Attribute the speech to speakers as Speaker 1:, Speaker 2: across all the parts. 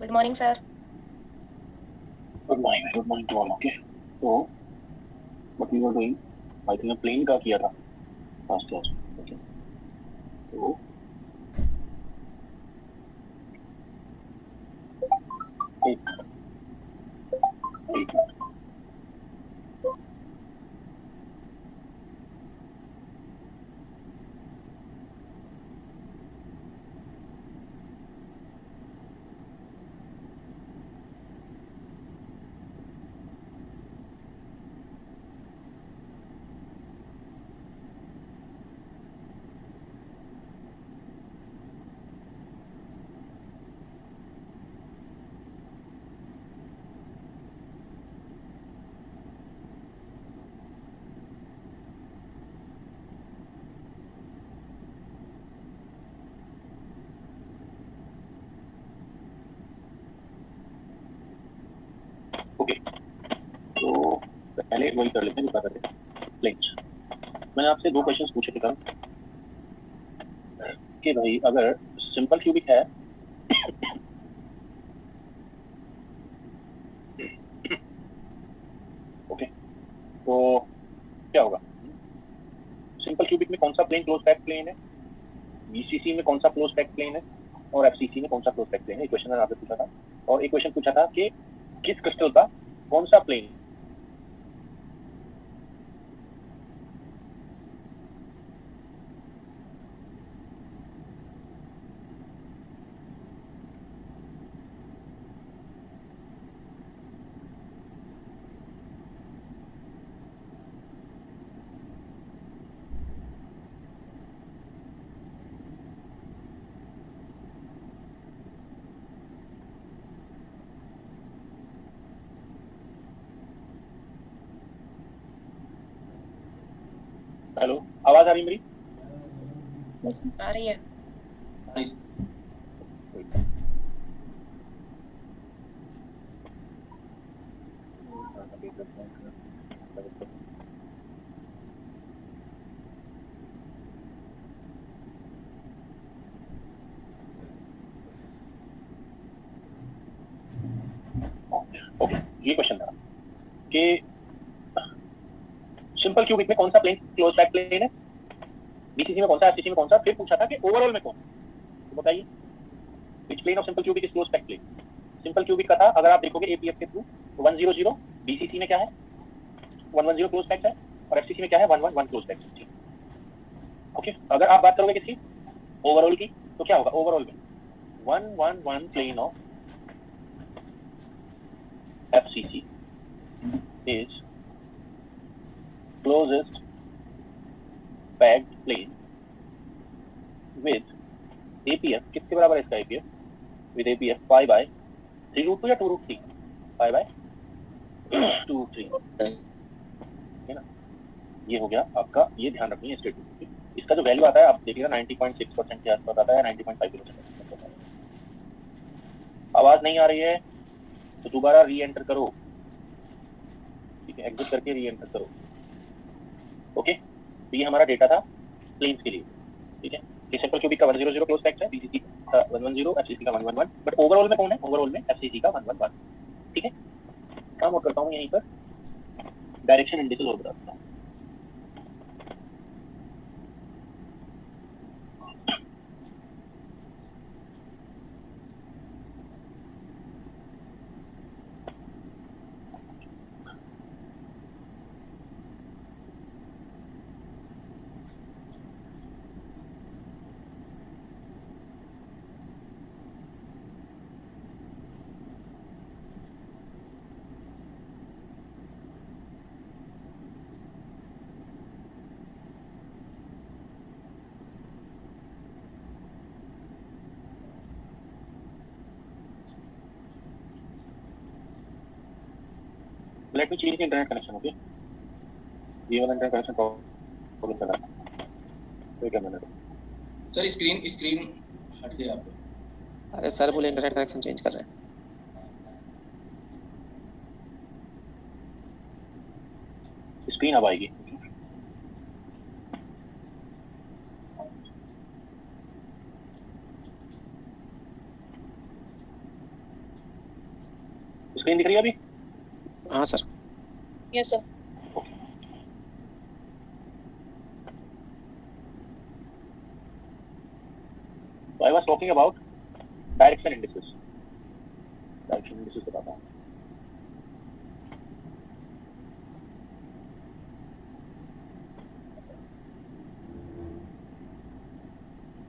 Speaker 1: Good morning sir.
Speaker 2: Good morning to all. Okay, तो what we were doing, I think plane का किया था last class में। Okay, तो एक एक ओके, तो पहले वही कर लेते हैं जो कर रहे थे, प्लेन्स। मैंने आपसे दो क्वेश्चंस पूछे थे कल कि भाई अगर सिंपल क्यूबिक है ओके, तो क्या होगा? सिंपल क्यूबिक में कौन सा प्लेन क्लोज पैक प्लेन है, बीसीसी में कौन सा क्लोज पैक प्लेन है, और एफसीसी में कौन सा क्लोज पैक प्लेन है? एक क्वेश्चन मैंने आपसे पूछा था। और एक क्वेश्चन पूछा था कि किस क्रिस्टल का कौन सा प्लेन हेलो, आवाज आ रही मेरी?
Speaker 1: आ रही है। ओके, ये क्वेश्चन था कि सिंपल क्यूबिक में कौन सा प्लेन क्लोज पैक प्लेन है, बीसीसी में कौन सा, एफसीसी में कौन सा, फिर पूछा था कि ओवरऑल में कौन। तो बताइए which plane of simple cubic is close pack plane. Simple cubic का था, अगर आप देखोगे एपीएफ के थ्रू 100, बीसीसी में क्या है 110 क्लोज पैक है, और एफसीसी में क्या है 111 क्लोज पैक है। ओके, अगर आप बात करोगे किसकी, ओवरऑल की, तो क्या होगा ओवरऑल में 111 plane of FCC is closest packed plane with APF किसके बराबर है इसका APF, with APF pi by 3√2 या 2√3, pi by 2√3 है ना। ये हो गया आपका, ये ध्यान रखनी है स्टेटमेंट। इसका जो वैल्यू आता है आप देखिएगा 90.6% के आसपास आता है, 90.5%। आवाज नहीं आ रही है तो दोबारा री एंटर करो, ठीक है, एग्जिट करके री एंटर करो। ओके, तो ये हमारा डेटा था प्लेन्स के लिए, ठीक है। सिंपल क्यूबिक का 100 क्लोज पैक्ड है, बीसीसी का 110, एफसीसी का 111, बट ओवरऑल में कौन है, ओवरऑल में एफसीसी का 111, ठीक है। काम और करता हूँ यहीं पर, डायरेक्शन इंडिसेस और बताता हूँ। Let me change internet connection. Okay, ये वाला इंटरनेट कनेक्शन प्रॉब्लम कर रहा है, wait a minute.
Speaker 3: Sir screen हट गया आपका।
Speaker 4: अरे सर बोले इंटरनेट कनेक्शन चेंज कर रहे हैं।
Speaker 2: स्क्रीन अब आएगी।
Speaker 1: स्क्रीन दिख रही है अभी?
Speaker 4: हाँ sir.
Speaker 5: Yes, sir.
Speaker 1: So I was talking about direction indices. Direction indices बताता हूँ.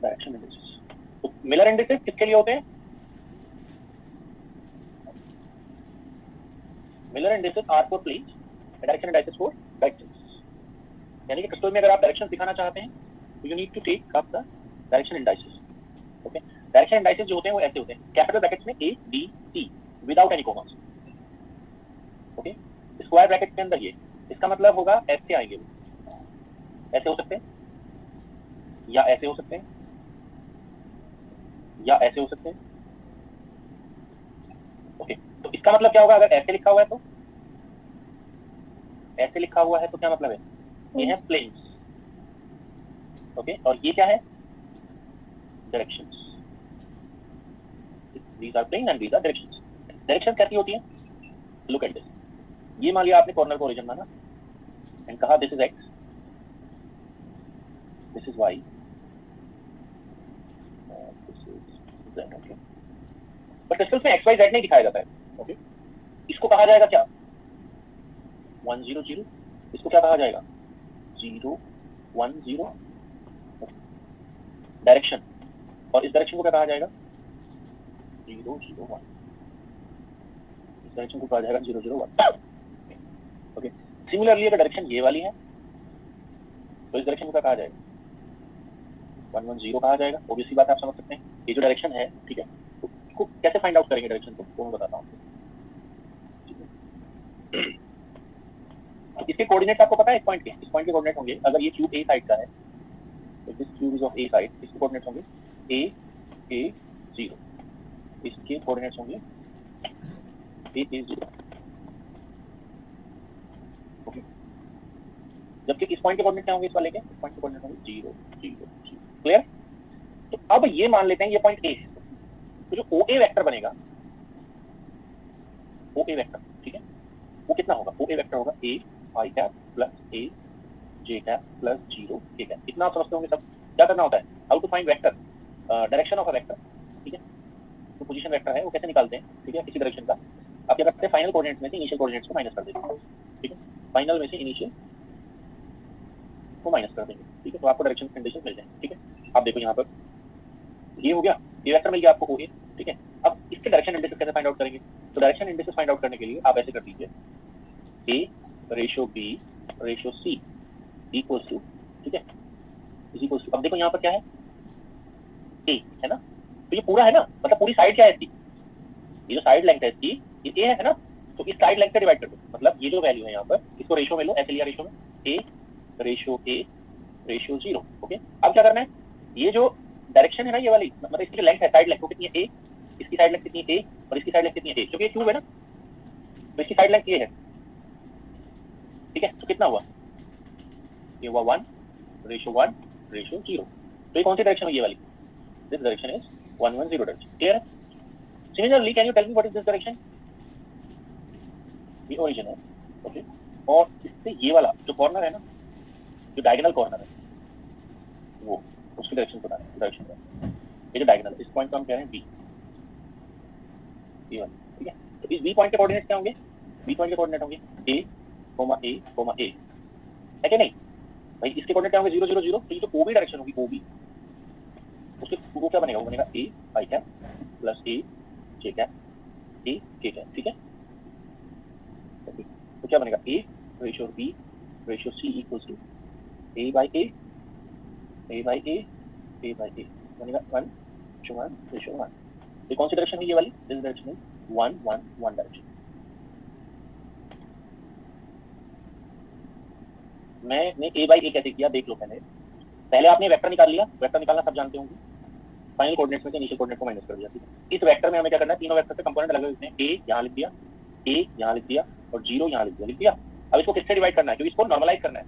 Speaker 1: Direction indices. तो मिलर इंडिसेस किसके लिए होते हैं? Miller indices are for planes, direction indices for directions. यानी कि क्रिस्टल में अगर आप डायरेक्शन दिखाना चाहते हैं तो you need to take up the direction indices. Okay, direction indices जो होते हैं वो ऐसे होते हैं, कैपिटल ब्रैकेट्स में A B C without any commas. Okay, square bracket के अंदर ये, इसका मतलब होगा ऐसे आएंगे वो, ऐसे हो सकते हैं या ऐसे हो सकते हैं या ऐसे हो सकते हैं. ओके, तो इसका मतलब क्या होगा? अगर ऐसे लिखा हुआ है तो, ऐसे लिखा हुआ है तो क्या मतलब है? ये है प्लेन्स. ओके, और ये क्या है? Directions. These are plane and these are directions. Direction कैसी होती है? Look at this. ये मान लिया आपने कॉर्नर को ओरिजिन माना एंड कहा this is X, this is Y, this is Z. Okay, but crystals में एक्स वाई जेड नहीं दिखाया जाता है. ओके, इसको कहा जाएगा क्या? 1 0 0. इसको क्या कहा जाएगा? 0 1 0. डायरेक्शन. और इस डायरेक्शन को क्या कहा जाएगा? 0 0 1. इस डायरेक्शन को कहा जाएगा 0 0 1. ओके, सिमिलरली अगर डायरेक्शन ये वाली है तो इस डायरेक्शन को क्या कहा जाएगा? 1 1 0 कहा जाएगा. ऑब्वियसली बात आप समझ सकते हैं. ये जो डायरेक्शन है, ठीक है, तो इसको कैसे फाइंड आउट करेंगे डायरेक्शन को, वो मैं बताता हूँ. तो इसके कोऑर्डिनेट आपको पता है? इस पॉइंट के कोऑर्डिनेट होंगे, अगर ये क्यूब ए साइड का है तो this cube is of A side, इसके कोऑर्डिनेट्स होंगे ए ए 0. इसके कोऑर्डिनेट्स होंगे ए ए 0. ओके, जबकि इस पॉइंट के कोऑर्डिनेट क्या होंगे? इस वाले के इस पॉइंट के कोऑर्डिनेट होंगे 0 0 0. क्लियर? तो अब ये मान लेते हैं ये पॉइंट ए है, तो जो ओ ए वेक्टर बनेगा, ओ ए वेक्टर, ठीक है, वो कितना होगा? ओ ए वेक्टर होगा ए i cap plus a j cap plus 0 के कैप. इतना आप समझते होंगे सब. क्या करना होता है? How to find vector, direction of a vector. ठीक है, तो पोजीशन वेक्टर है वो कैसे निकालते हैं? ठीक है, किसी डायरेक्शन का आप क्या करते हैं? फाइनल कोऑर्डिनेट्स में से इनिशियल कोऑर्डिनेट्स को माइनस कर देते हैं. ठीक है, फाइनल में से इनिशियल को माइनस कर देंगे. ठीक है, तो आपको डायरेक्शन कंडीशन मिल जाएंगे. ठीक है, आप देखो यहाँ पर ये हो गया, ये वेक्टर मिल गया आपको ओ ए. ठीक है, अब इसके डायरेक्शन इंडिसेस कैसे फाइंड आउट करेंगे? तो डायरेक्शन इंडिसेस फाइंड आउट करने के लिए आप ऐसे कर दीजिए, a ratio b ratio c equals to, ठीक है, इज इक्वल्स टू. अब देखो यहाँ पर क्या है? ए है ना, तो ये पूरा है ना, मतलब पूरी साइड क्या है इसकी? ये जो साइड लेंथ है इसकी ये ए है ना, तो इस साइड लेंथ से डिवाइड कर दो. मतलब ये जो वैल्यू है यहाँ पर, इसको रेशो में लो, ऐसे लिया रेशो में, ए रेशो 0. ओके, अब क्या करना है? ये जो डायरेक्शन है ना, ये वाली, मतलब इसकी जो लेंथ है, साइड लेंथ, वो कितनी है? ए. इसकी साइड लेंथ कितनी है? ए. और इसकी साइड लेंथ कितनी है? ए. क्योंकि ये क्यूब है ना, तो इसकी साइड लेंथ ये है. ठीक है, तो कितना हुआ? ये हुआ 1 रेशो 1 रेशो 0. तो ये कौन सी डायरेक्शन है? ये वाली. This direction is 1 1 0 direction. Clear है? Similarly can you tell me what is this direction? ये ओरिजिन है. ओके, और इससे ये वाला जो कॉर्नर है ना, जो डायगोनल कॉर्नर है, वो उसकी डायरेक्शन बता रहे हैं. डायरेक्शन ये जो डायगोनल, इस पॉइंट को हम कह रहे हैं बी. ये वाला. ठीक है, तो इस बी पॉइंट के कोऑर्डिनेट्स क्या होंगे? बी पॉइंट के कोऑर्डिनेट होंगे ए कोमा ए कोमा ए. है कि नहीं भाई? इसके कोऑर्डिनेट क्या होंगे? 0 0 0. तो ये जो ओबी डायरेक्शन होगी, ओबी, उसके वो क्या बनेगा? वो बनेगा a i cap plus a j cap a k cap. ठीक है, तो क्या बनेगा? A ratio b ratio c equals to a by a by a by a. बनेगा 1 रेशो 1. ये कौन सी डायरेक्शन है? ये वाली. This direction is 1 1 1 direction. मैंने ए बाई ए कैसे किया देख लो. पहले आपने वेक्टर निकाल लिया. वेक्टर निकालना सब जानते होंगे. फाइनल कोऑर्डिनेट्स में से इनिशियल कोऑर्डिनेट को माइनस कर दिया. इस वेक्टर में हमें क्या करना है? तीनों वेक्टर से कंपोनेंट अलग लिखने हैं. ए यहाँ लिख दिया, ए यहाँ लिख दिया और 0 यहाँ लिख दिया. अब इसको किससे डिवाइड करना है? क्योंकि इसको नॉर्मलाइज करना है.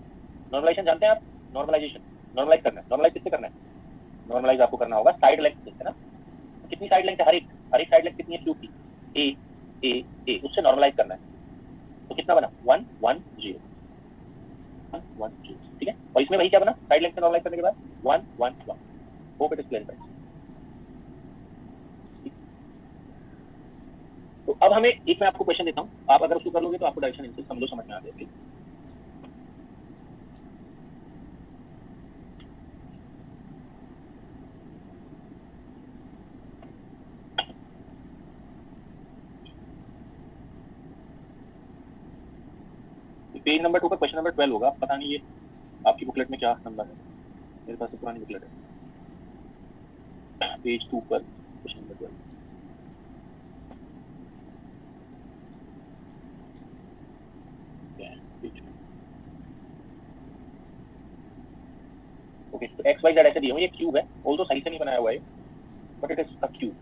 Speaker 1: नॉर्मलाइजेशन जानते हैं आप? नॉर्मलाइजेशन, नॉर्मलाइज करना है. नॉर्मलाइज किससे करना है? नॉर्मलाइज आपको करना होगा साइड लेंथ से, है ना. कितनी साइड लेंथ है? हर एक साइड लेंथ कितनी है? क्यूब की. ए ए ए, उससे साइड लेंथ से नॉर्मलाइज करने के बाद 1 1 1 होप इट इज क्लियर। तो अब हमें एक मैं आपको क्वेश्चन देता हूं, आप अगर उसको कर लोगे तो आपको डायरेक्शन एनालिसिस समझो समझ में आ जाएगी। पेज नंबर 2 पर क्वेश्चन नंबर 12 होगा, पता नहीं ये आपकी बुकलेट में क्या नंबर है, मेरे पास तो पुरानी बुकलेट है। पेज 2 पर क्वेश्चन नंबर 12। ओके, तो एक्स वाई जेड ऐसे दिए हुए, ये क्यूब है, ऑल्दो सही से नहीं बनाया हुआ है but it is a cube,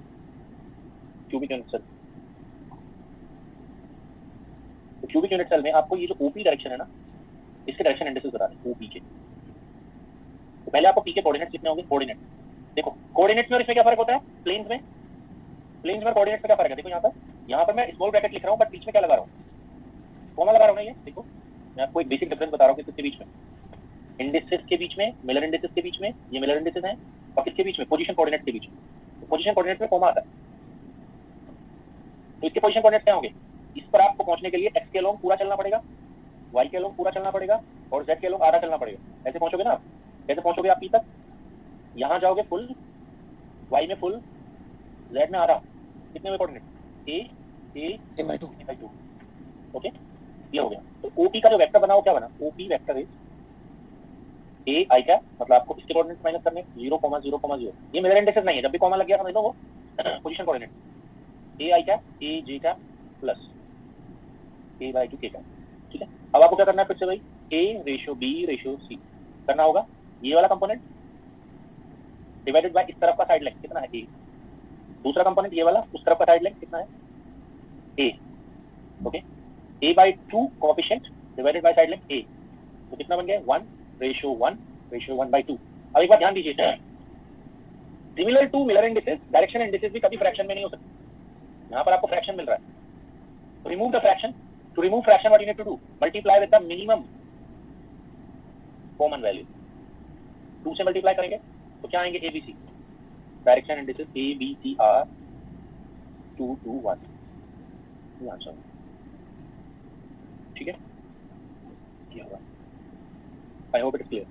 Speaker 1: cubic unit cell. तो क्यूबिक यूनिट सेल में आपको ये जो ओपी डायरेक्शन है ना, इसके डायरेक्शन इंडिसेस बता दें ओपी के। तो पहले आपको पी के कोऑर्डिनेट्स कितने होंगे, कोऑर्डिनेट देखो, कोऑर्डिनेट्स में और इसमें क्या फर्क होता है, प्लेन्स में और कोऑर्डिनेट्स में क्या फर्क है। देखो यहाँ पर मैं स्मॉल ब्रैकेट लिख रहा हूँ बट बीच में क्या लगा रहा हूँ, कॉमा लगा रहा हूँ ना, ये देखो मैं आपको एक बेसिक डिफरेंस बता रहा हूँ किसके बीच में, इंडिसेस के बीच में, मिलर इंडिसेस के बीच में, ये मिलर इंडिसेस हैं, और किसके बीच में, पोजीशन कोऑर्डिनेट के बीच में। तो पोजीशन कोऑर्डिनेट में कॉमा आता है, तो इसके पोजीशन कोऑर्डिनेट क्या होंगे, इस पर आपको पहुंचने के लिए एक्स के अलोंग पूरा चलना पड़ेगा, वाई के अलोंग पूरा चलना पड़ेगा और जेड के अलोंग आधा चलना पड़ेगा। ऐसे पहुंचोगे ना आप, कैसे पहुंचोगे आप पी तक, यहाँ जाओगे फुल, वाई में फुल, जेड में आधा, कितने में coordinate A by to. Okay, ये हो गया। तो ओपी का जो वेक्टर बना वो क्या बना, OP vector is a i cap, मतलब आपको इसके कोऑर्डिनेट्स माइनस करने 0, 0, 0। ये मिरर इंडिसेस नहीं है, जब भी कॉमा लग गया समझ लो वो position coordinate A i cap A j cap plus A by to के कैप। ठीक है, अब आपको क्या करना है फिर से भाई, A ratio B ratio C करना होगा। ये वाला कंपोनेंट डिवाइडेड बाय इस तरफ का साइड लेंथ कितना है ए, दूसरा कंपोनेंट ये वाला उस तरफ का साइड लेंथ कितना है a. Okay, a by two coefficient divided by side length a, तो कितना बन गया 1 रेशियो 1 बाई 2। अब एक बार ध्यान दीजिए, similar to Miller indices, direction indices भी कभी फ्रैक्शन में नहीं हो सकते। यहाँ पर आपको फ्रैक्शन मिल रहा है, तो remove the fraction. To remove fraction what you need to do, multiply with the minimum common value. 2 से मल्टीप्लाई करेंगे तो क्या आएंगे, ABC, direction indices A B C are 2 2 1, ये आंसर है। ठीक है, ये होगा, I hope it is clear.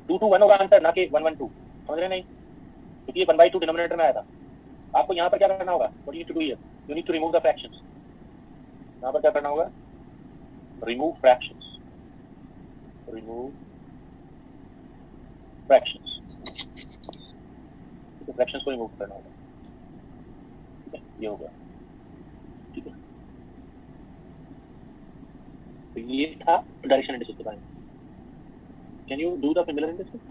Speaker 1: 2 2 1 होगा आंसर, ना कि 1 1 2, समझ रहे नहीं, क्योंकि ये 1/2 डिनोमिनेटर में आया था। आपको यहाँ पर क्या करना होगा, what you need to do here, you need to remove the fractions. यहाँ पर क्या करना होगा, remove fractions, remove fractions, fractions को रिमूव करना होगा। ठीक है, ये हो गया। ठीक है, तो ये था डायरेक्शन इंडिसेस के बारे में। Can you do the similar indices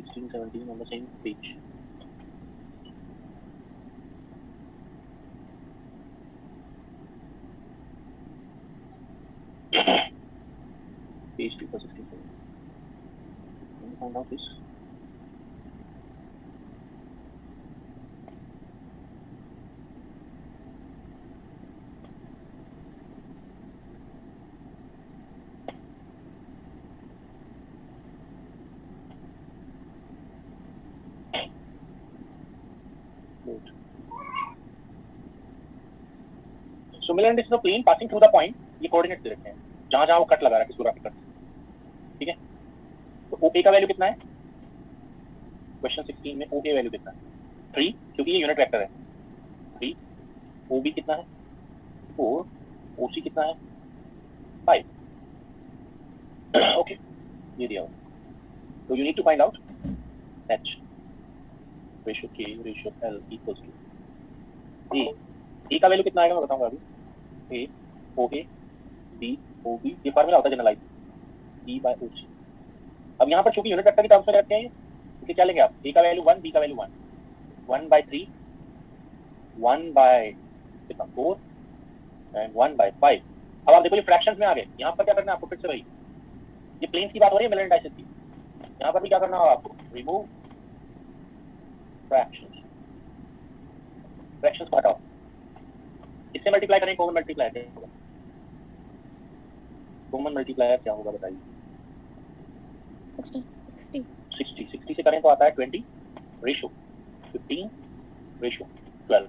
Speaker 1: 16 17 on the same page? Page 2 for 64. Can you find out this? So middle indices of plane passing through the point, ये कोऑर्डिनेट्स दे रखे हैं जहां जहां वो कट लगा रहा है किस ग्राफ कट। ठीक है, तो ओए का वैल्यू कितना है, क्वेश्चन 16 में ओए वैल्यू कितना है 3, क्योंकि ये यूनिट वेक्टर है 3। ओबी कितना है 4, ओसी कितना है 5। ओके, ये दिया हुआ, तो you need to find out H ratio K ratio L equals to A का वैल्यू कितना आएगा मैं बताऊंगा अभी। A O A B O B, ये फार्मूला होता है जनरलाइज ई बाय ओ सी। अब यहाँ पर चूंकि यूनिट वेक्टर की टर्म्स में रखते हैं, इसलिए क्या लेंगे आप, ए का वैल्यू 1 बी का वैल्यू 1, 1/3 1/कितना 4 एंड 1/5। अब आप देखो ये फ्रैक्शंस में आ गए। यहाँ पर क्या करना है आपको फिर से, भाई ये प्लेन्स की बात हो रही है मिलर इंडिसेस की, यहाँ पर भी क्या करना होगा आपको, रिमूव फ्रैक्शंस, फ्रैक्शंस को हटाओ, इससे मल्टीप्लाई करेंगे, कॉमन मल्टीप्लाई करेंगे कॉमन मल्टीप्लायर क्या होगा बताइए?
Speaker 4: 60
Speaker 1: 60 से करें तो आता है 20 रेशो 15 रेशो 12।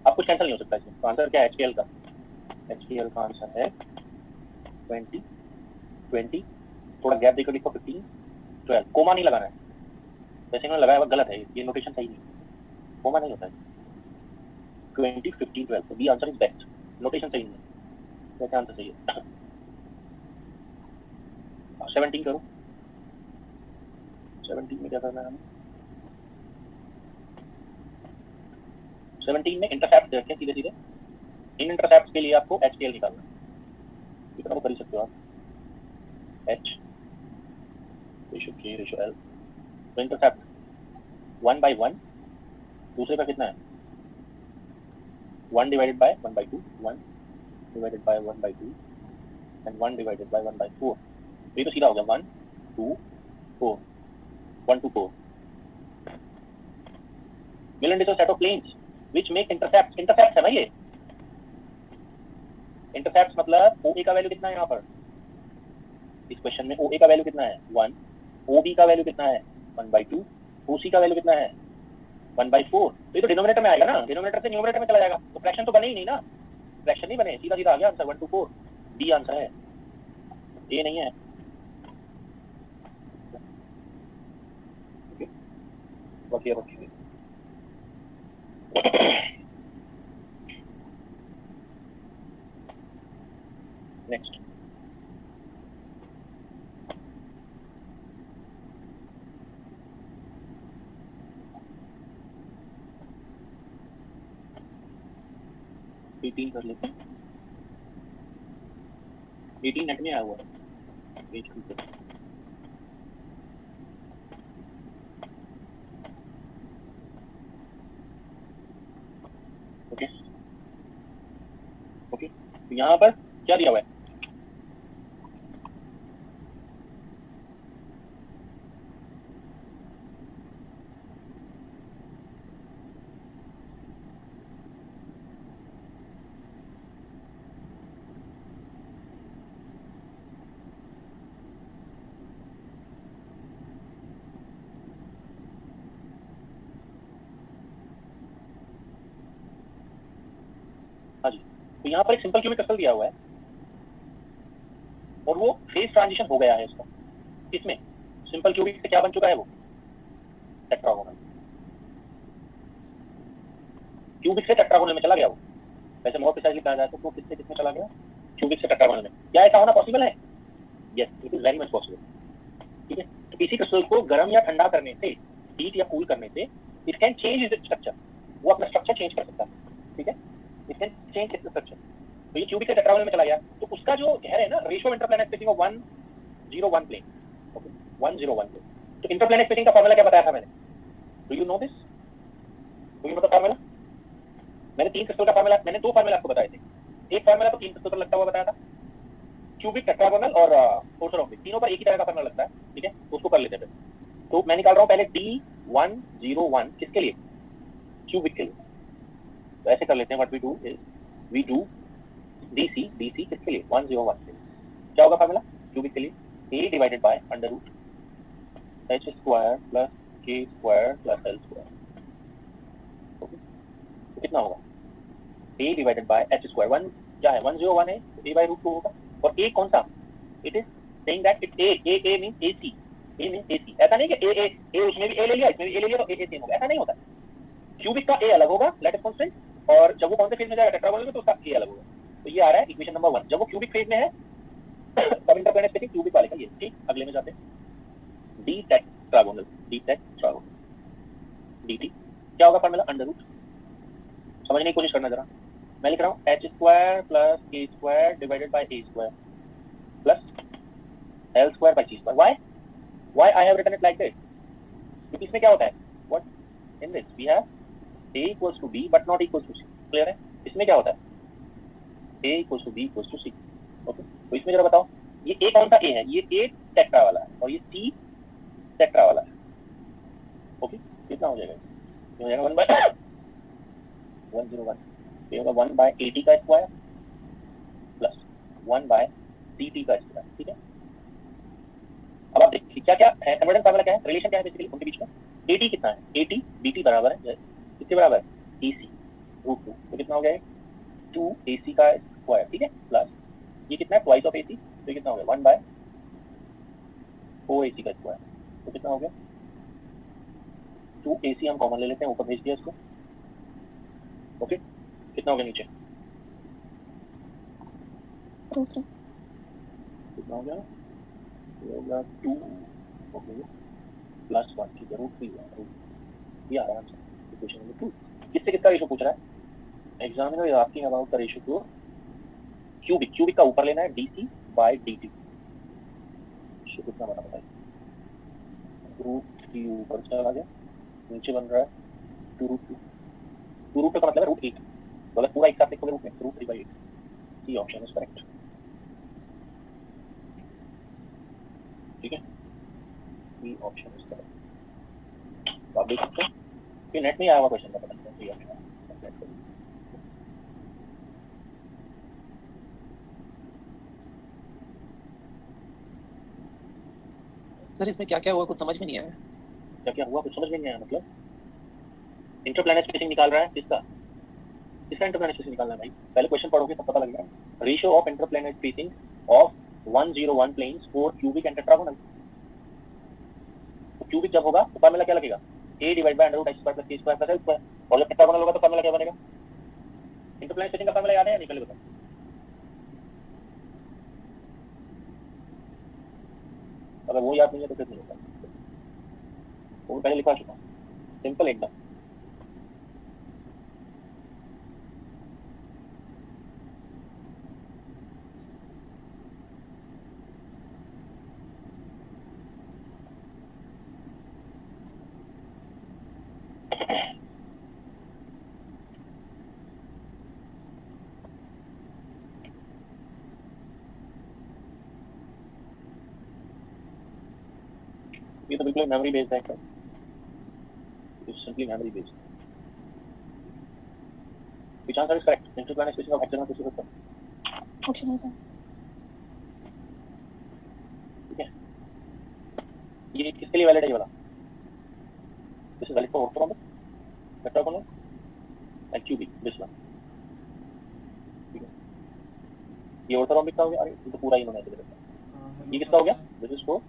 Speaker 1: अब कुछ कैंसिल नहीं हो सकता इसमें, तो आंसर क्या है HCl का? HCl का आंसर है 20, थोड़ा गैप देकर लिखो 15 12, कोमा नहीं लगाना है, वैसे इन्होंने लगाया हुआ गलत है, ये नोटेशन सही नहीं, कोमा नहीं होता है। 20 15 12, तो B answer is best, notation सही नहीं है, वैसे आंसर सही है। 17 करो, 17 में क्या करना है हमें? 17 में इंटरसेप्ट रखें सीधे सीधे, इन इंटरसेप्ट के लिए आपको HCl निकालना है, कितना कर ही सकते हो आप, H ratio K ratio L, तो इंटरसेप्ट 1 by 1, दूसरे का कितना है 1 divided by 1 by 2, 1 divided by 1 by 2 and 1 divided by 1 by 4, ये तो सीधा हो गया 1 2 4, 1 2 4। मिलन distance set of planes which make intercepts, intercepts है ना ये, इंटरसेप्ट मतलब OA का वैल्यू कितना है यहाँ पर इस क्वेश्चन में? OA का वैल्यू कितना है 1, OB का वैल्यू कितना है 1/2, OC का वैल्यू कितना है 1/4, तो ये तो डिनोमिनेटर में आएगा ना, डिनोमिनेटर से न्यूमरेटर में चला जाएगा, तो फ्रैक्शन तो बने ही नहीं ना, फ्रैक्शन नहीं बने, सीधा सीधा आ गया आंसर 1 2 4, डी आंसर है, ए नहीं है। बाकी अब अच्छी नेक्स्ट एटीन कर लेते हैं, 18 नेट में आया हुआ है पेज 2 पे। ओके ओके, तो यहाँ पर क्या दिया हुआ है? हाँ जी, तो यहाँ पर एक सिंपल क्यूबिक क्रिस्टल दिया हुआ है और वो फेज ट्रांजिशन हो गया है उसका, इसमें सिंपल क्यूबिक से क्या बन चुका है वो टेट्रागोनल, क्यूबिक से टेट्रागोनल में चला गया वो, वैसे मोर प्रिसाइजली कहा जाए तो वो किससे किसमें चला गया? क्यूबिक से टेट्रागोनल में। क्या ऐसा होना पॉसिबल है? Yes, it is very much possible. ठीक है, तो किसी क्रिस्टल को गर्म या ठंडा करने से, हीट या कूल करने से, it can change its structure, वो अपना स्ट्रक्चर चेंज कर सकता है। ठीक है, it can change its structure. तो ये क्यूबिक से टेट्रागोनल में चला गया, तो उसका जो घेर है ना, ratio of interplanar spacing of 101 plane, okay 101 plane. तो इंटरप्लैनेट स्पेसिंग का फार्मूला क्या बताया था मैंने? Do you know this? Do you know the formula? मैंने 3 क्रिस्टल का फार्मूला, मैंने 2 फार्मूला आपको बताए थे, एक फार्मूला तो 3 क्रिस्टल पर लगता हुआ बताया था, क्यूबिक, टेट्रागोनल और ऑर्थोरॉम्बिक, तीनों पर एक ही तरह का फार्मूला लगता है। ठीक है, तो उसको कर लेते हैं। तो मैं निकाल रहा हूँ पहले D101 किसके लिए? क्यूबिक के लिए। तो ऐसे कर लेते हैं, what we do is we do DC किसके लिए? 101 के लिए। क्या होगा फार्मूला क्यूबिक के लिए? A divided by under root H square plus K square plus L square. Okay, तो कितना होगा? A divided by H square, 1 क्या है 101 है, तो A बाय रूट 2 होगा। और A कौन सा? It is saying that it A means AC, A means AC। ऐसा नहीं कि A उसमें भी A ले लिया, इसमें भी A ले लिया तो A सेम होगा, ऐसा नहीं होता। क्यूबिक का A अलग होगा, लैटिस कांस्टेंट, और जब वो कौन से फेज में जाएगा टेट्रागोनल में, तो उसका A अलग होगा। तो ये आ रहा है इक्वेशन नंबर 1, जब वो क्यूबिक फेज में है तब इंटरप्लैनेट स्पेसिंग क्यूबिक वाले का ये। ठीक, अगले में जाते हैं, D टेट्रागोनल, DT क्या होगा फार्मूला? अंडर रूट, समझने की कोशिश करना जरा। मैं लिख रहा हूँ H square plus K square divided by A square plus L square by C square. Why I have written it like this? क्योंकि इसमें क्या होता है? What in this we have A equals to B but not equals to C। Clear है? इसमें क्या होता है? A equals to B equals to C। Okay, तो इसमें जरा बताओ, ये A कौन सा A है? ये A टेट्रा वाला है और ये C टेट्रा वाला है। ओके, कितना हो जाएगा? ये हो जाएगा 1/101, ये होगा 1/80 का स्क्वायर प्लस 1/80 dt का स्क्वायर, ठीक है। अब आप देखिए क्या क्या है, कन्वर्जेंस फार्मूला क्या है, रिलेशन क्या है बेसिकली उनके बीच में। at कितना है, at dt बराबर है किसके बराबर है, ac √2, तो कितना हो गया 2ac का स्क्वायर, ठीक है, प्लस ये कितना है ट्वाइस ऑफ ac, तो ये कितना हो गया 1/4ac का स्क्वायर, तो कितना हो गया 2ac हम कॉमन ले लेते हैं, ऊपर भेज दिया इसको, ओके। कितना हो गया नीचे,
Speaker 4: √3
Speaker 1: कितना हो गया, ये होगा 2 ओके प्लस 1, ठीक है √3 ये आराम से इक्वेशन नंबर 2। किससे किसका रेशो पूछ रहा है, examiner is asking about the ratio two cubic, cubic का ऊपर लेना है dt बाय dt, रेशो कितना बना बताइए, √3 ऊपर चला गया, नीचे बन रहा है 2√2, 2√2 का मतलब है √8, तो अगर पूरा एक साथ लिखोगे रूट में √3/8, सी ऑप्शन इज करेक्ट, ठीक है, सी ऑप्शन इज करेक्ट। तो आप देख सकते हैं कि नेट में आया हुआ क्वेश्चन का पता नहीं सी ऑप्शन
Speaker 5: सर इसमें क्या क्या हुआ कुछ समझ में नहीं आया।
Speaker 1: क्या क्या हुआ कुछ समझ में नहीं आया, मतलब इंटरप्लैनेट स्पेसिंग निकाल रहा है किसका, किसका इंटरप्लैनेट स्पेसिंग निकालना है भाई, पहले क्वेश्चन पढ़ोगे तब पता लगेगा। Ratio of interplanar spacing of 101 planes for cubic and tetragonal, तो क्यूबिक जब होगा तो फार्मूला क्या लगेगा, a divide by √x² + k² + l², और जब टेट्रागोनल होगा तो फार्मूला क्या बनेगा, इंटरप्लैनेट स्पेसिंग का फार्मूला याद है या नहीं पहले बताओ, अगर वो याद नहीं है तो फिर नहीं होगा, वो पहले लिखा चुका हूँ, सिंपल एकदम। ये तो बिल्कुल मेमोरी बेस्ड है, simply memory based, which answer is correct, interplanet spacing of hexagon किसी को,
Speaker 4: ऑप्शन है सर।
Speaker 1: ठीक है, ये किसके लिए वैलिड है ये वाला, this is valid for orthogonal, tetragonal and cubic, this one, ठीक है, ये ऑर्थोरोम्बिक का हो गया, अरे ये तो पूरा ही इन्होंने दे रखा, ये किसका हो गया, this is for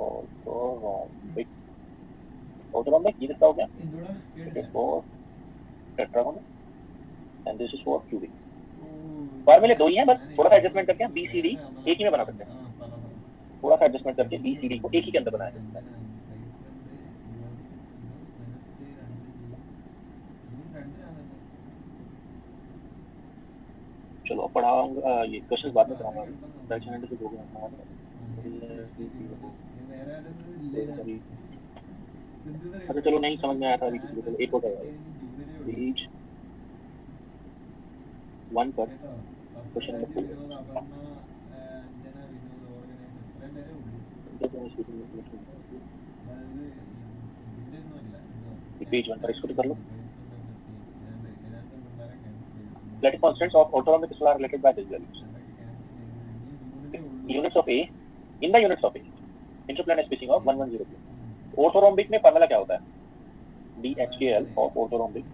Speaker 1: orthorhombic, orthorhombic ये किसका हो गया, this is for tetragonal and this is for cubic, फार्मूले दो ही हैं, बस थोड़ा सा एडजस्टमेंट करके हम BCD एक ही में बना सकते हैं, थोड़ा सा एडजस्टमेंट करके BCD को एक ही के अंदर बनाया सकते हैं। चलो पढ़ाऊंगा, ये क्वेश्चन बाद में कराऊंगा, फ्रैक्शन एंड से हो गया अच्छा चलो नहीं समझ में आया था अभी किसी को, एक होता है पेज 1 पर क्वेश्चन नंबर 4 पेज 1 पर इसको तो कर लो, let constants of autonomic scale are related by these values, units of a in the units of a interplanet spacing of 110 plane, orthorhombic में फार्मूला क्या होता है, DHKL ऑफ ऑर्थोरोम्बिक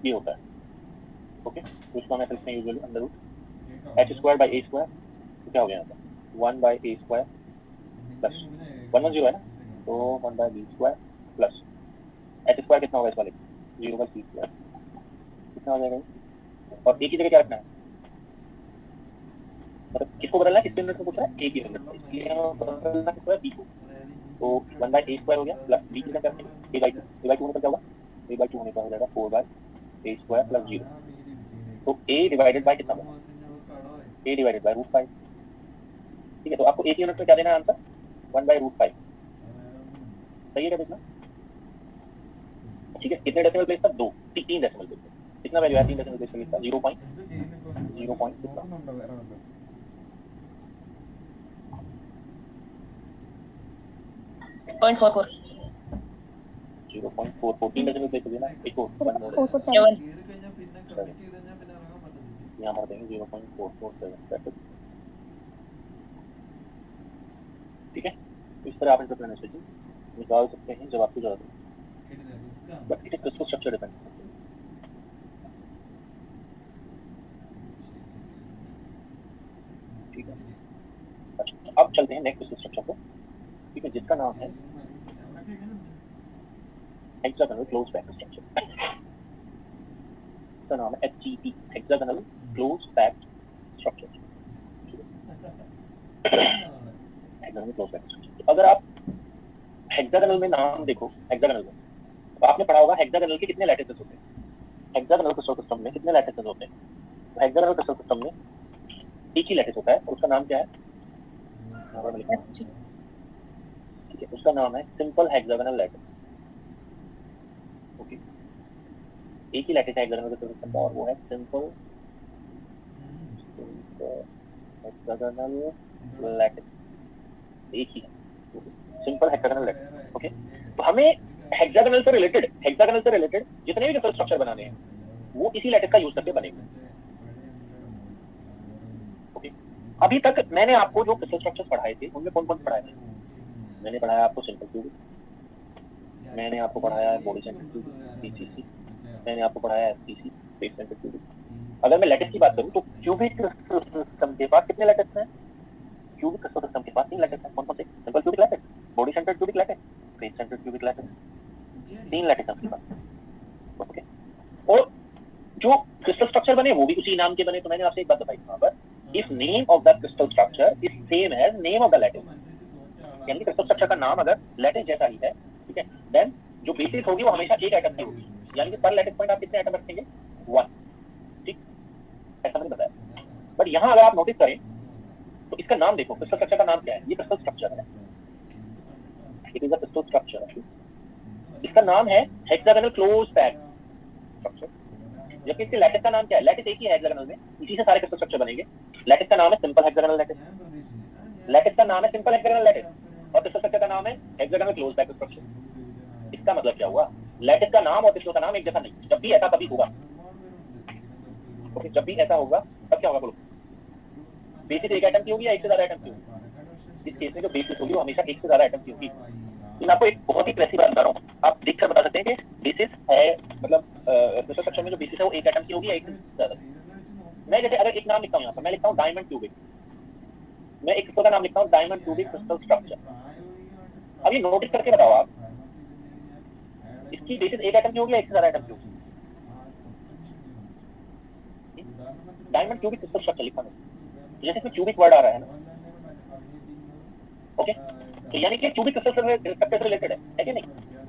Speaker 1: ये होता है, ओके, तो इसको हम ऐसे लिखते हैं usually under root h² by a² तो क्या हो गया यहाँ पर 1/a² प्लस 110 है ना, तो 1/b² प्लस h² कितना होगा इस वाले 0/c² कितना हो जाएगा, और एक ही जगह क्या रखना है, मतलब किसको बदलना है, किसके यूनिट में पूछ रहा है, एक ही यूनिट में, इसलिए हम बदलना है b को, तो 1/a² हो गया प्लस b कितना करते हैं a/2, a/2 होने पर क्या होगा, a/2 होने पर हो जाएगा 4/a² प्लस 0, तो a डिवाइडेड बाय कितना बना, a डिवाइडेड बाय √5, ठीक है, तो आपको एक यूनिट में क्या देना है आंसर 1/√5, सही है क्या देखना, ठीक है, कितने डेसिमल प्लेस तक, 3 डेसिमल प्लेस, कितना वैल्यू है 3 डेसिमल प्लेस का, 0 पॉइंट कितना
Speaker 4: 0.44
Speaker 1: 0.44 3 डेसिमल प्लेस देना, एक और 1
Speaker 4: 447
Speaker 2: यहाँ भर देंगे 0.447, ठीक है। तो इस तरह आप इंटरप्रेट निकाल सकते हैं जब आपको जरूरत है, but it is crystal structure depend. ठीक है, अच्छा अब चलते हैं नेक्स्ट क्रिस्टल स्ट्रक्चर को, ठीक है, जिसका नाम है हेक्सागोनल क्लोज पैक्ड स्ट्रक्चर। इसका नाम है HCP, hexagonal close packed structure. Hexagonal close packed structure. अगर आप हेक्सागोनल में नाम देखो, हेक्सागोनल में तो आपने पढ़ा होगा हेक्सागोनल के कितने लैटिसेस होते हैं। हेक्सागोनल क्रिस्टल सिस्टम में कितने लैटिसेस होते हैं? तो हेक्सागोनल क्रिस्टल सिस्टम में एक ही लैटिस होता है और उसका नाम क्या है? ठीक है, उसका नाम है सिंपल हेक्सागोनल लैटिस। ओके, एक ही लैटिस है हेक्सागोनल क्रिस्टल सिस्टम का और वो है सिंपल हेक्सागोनल लैटिस, एक ही है, सिंपल हेक्सागोनल लैटिस। ओके, तो हमें हेक्सागोनल से रिलेटेड जितने भी क्रिस्टल स्ट्रक्चर बनाने हैं वो इसी लैटिस का यूज करके बनेंगे। ओके, अभी तक मैंने आपको जो क्रिस्टल स्ट्रक्चर्स पढ़ाए थे उनमें कौन कौन पढ़ाए थे? मैंने पढ़ाया आपको सिंपल क्यूबिक, मैंने आपको पढ़ाया है बॉडी सेंटर्ड क्यूबिक BCC, मैंने आपको पढ़ाया है FCC फेस सेंटर्ड क्यूबिक। अगर मैं लैटिस की बात करूं तो क्यूबिक क्रिस्टल सिस्टम के पास कितने लैटिस हैं? क्यूबिक क्रिस्टल सिस्टम के पास 3 लैटिस हैं। कौन कौन से? Simple cubic lattice, body centered cubic lattice, face centered cubic lattice, 3 lattice हैं उसके पास। ओके, और जो क्रिस्टल स्ट्रक्चर बने वो भी उसी नाम के बने। तो मैंने आपसे एक बात बताई वहां पर, if name of the crystal structure is same as name of the lattice, यानी क्रिस्टल स्ट्रक्चर का नाम अगर लैटिस जैसा ही है, ठीक है, देन जो बेसिस होगी वो हमेशा एक एटम की होगी, यानी कि पर लैटिस पॉइंट आप कितने एटम रखेंगे? 1, ठीक, ऐसा मैंने बताया। बट यहाँ अगर आप नोटिस करें तो इसका नाम देखो, क्रिस्टल स्ट्रक्चर का नाम क्या है? ये क्रिस्टल स्ट्रक्चर है, it is a crystal structure. इसका नाम है हेक्सागोनल क्लोज पैक्ड स्ट्रक्चर। जबकि इसके लैटिस का नाम क्या है? लैटिस एक ही है हेक्सागोनल में, इसी से सारे क्रिस्टल स्ट्रक्चर बनेंगे। लैटिस का नाम है सिंपल हेक्सागोनल लैटिस, लैटिस का नाम है सिंपल हेक्सागोनल लैटिस और क्रिस्टल स्ट्रक्चर का नाम है हेक्सागोनल क्लोज पैक्ड स्ट्रक्चर। इसका मतलब क्या हुआ? लैटिस का नाम और क्रिस्टल का नाम एक जैसा नहीं। जब भी ऐसा कभी होगा, ओके, जब भी ऐसा होगा तब क्या होगा बोलो? बेसिस एक एटम की होगी या एक से ज्यादा एटम की होगी? इस केस में जो बेसिस होगी वो हमेशा एक से ज्यादा एटम की होगी। मैं आपको एक बहुत ही प्रेसी बात बता रहा हूँ, आप देखकर बता सकते हैं कि बेसिस है, मतलब क्रिस्टल स्ट्रक्चर में जो बेसिस है वो एक एटम की होगी या एक से ज्यादा। मैं जैसे अगर एक नाम लिखता हूँ यहाँ पर, मैं लिखता हूँ डायमंड क्यूबिक, मैं एक क्रिस्टल का नाम लिखता हूँ डायमंड क्यूबिक क्रिस्टल स्ट्रक्चर। अब ये नोटिस करके बताओ आप, इसकी बेसिस एक एटम की होगी या एक से ज्यादा एटम की होगी? डायमंड क्यूबिक क्रिस्टल स्ट्रक्चर लिखा मैंने, जैसे इसमें क्यूबिक वर्ड आ रहा है ना, ओके, तो यानी कि क्यूबिक क्रिस्टल स्ट्रक्चर से रिलेटेड है कि नहीं?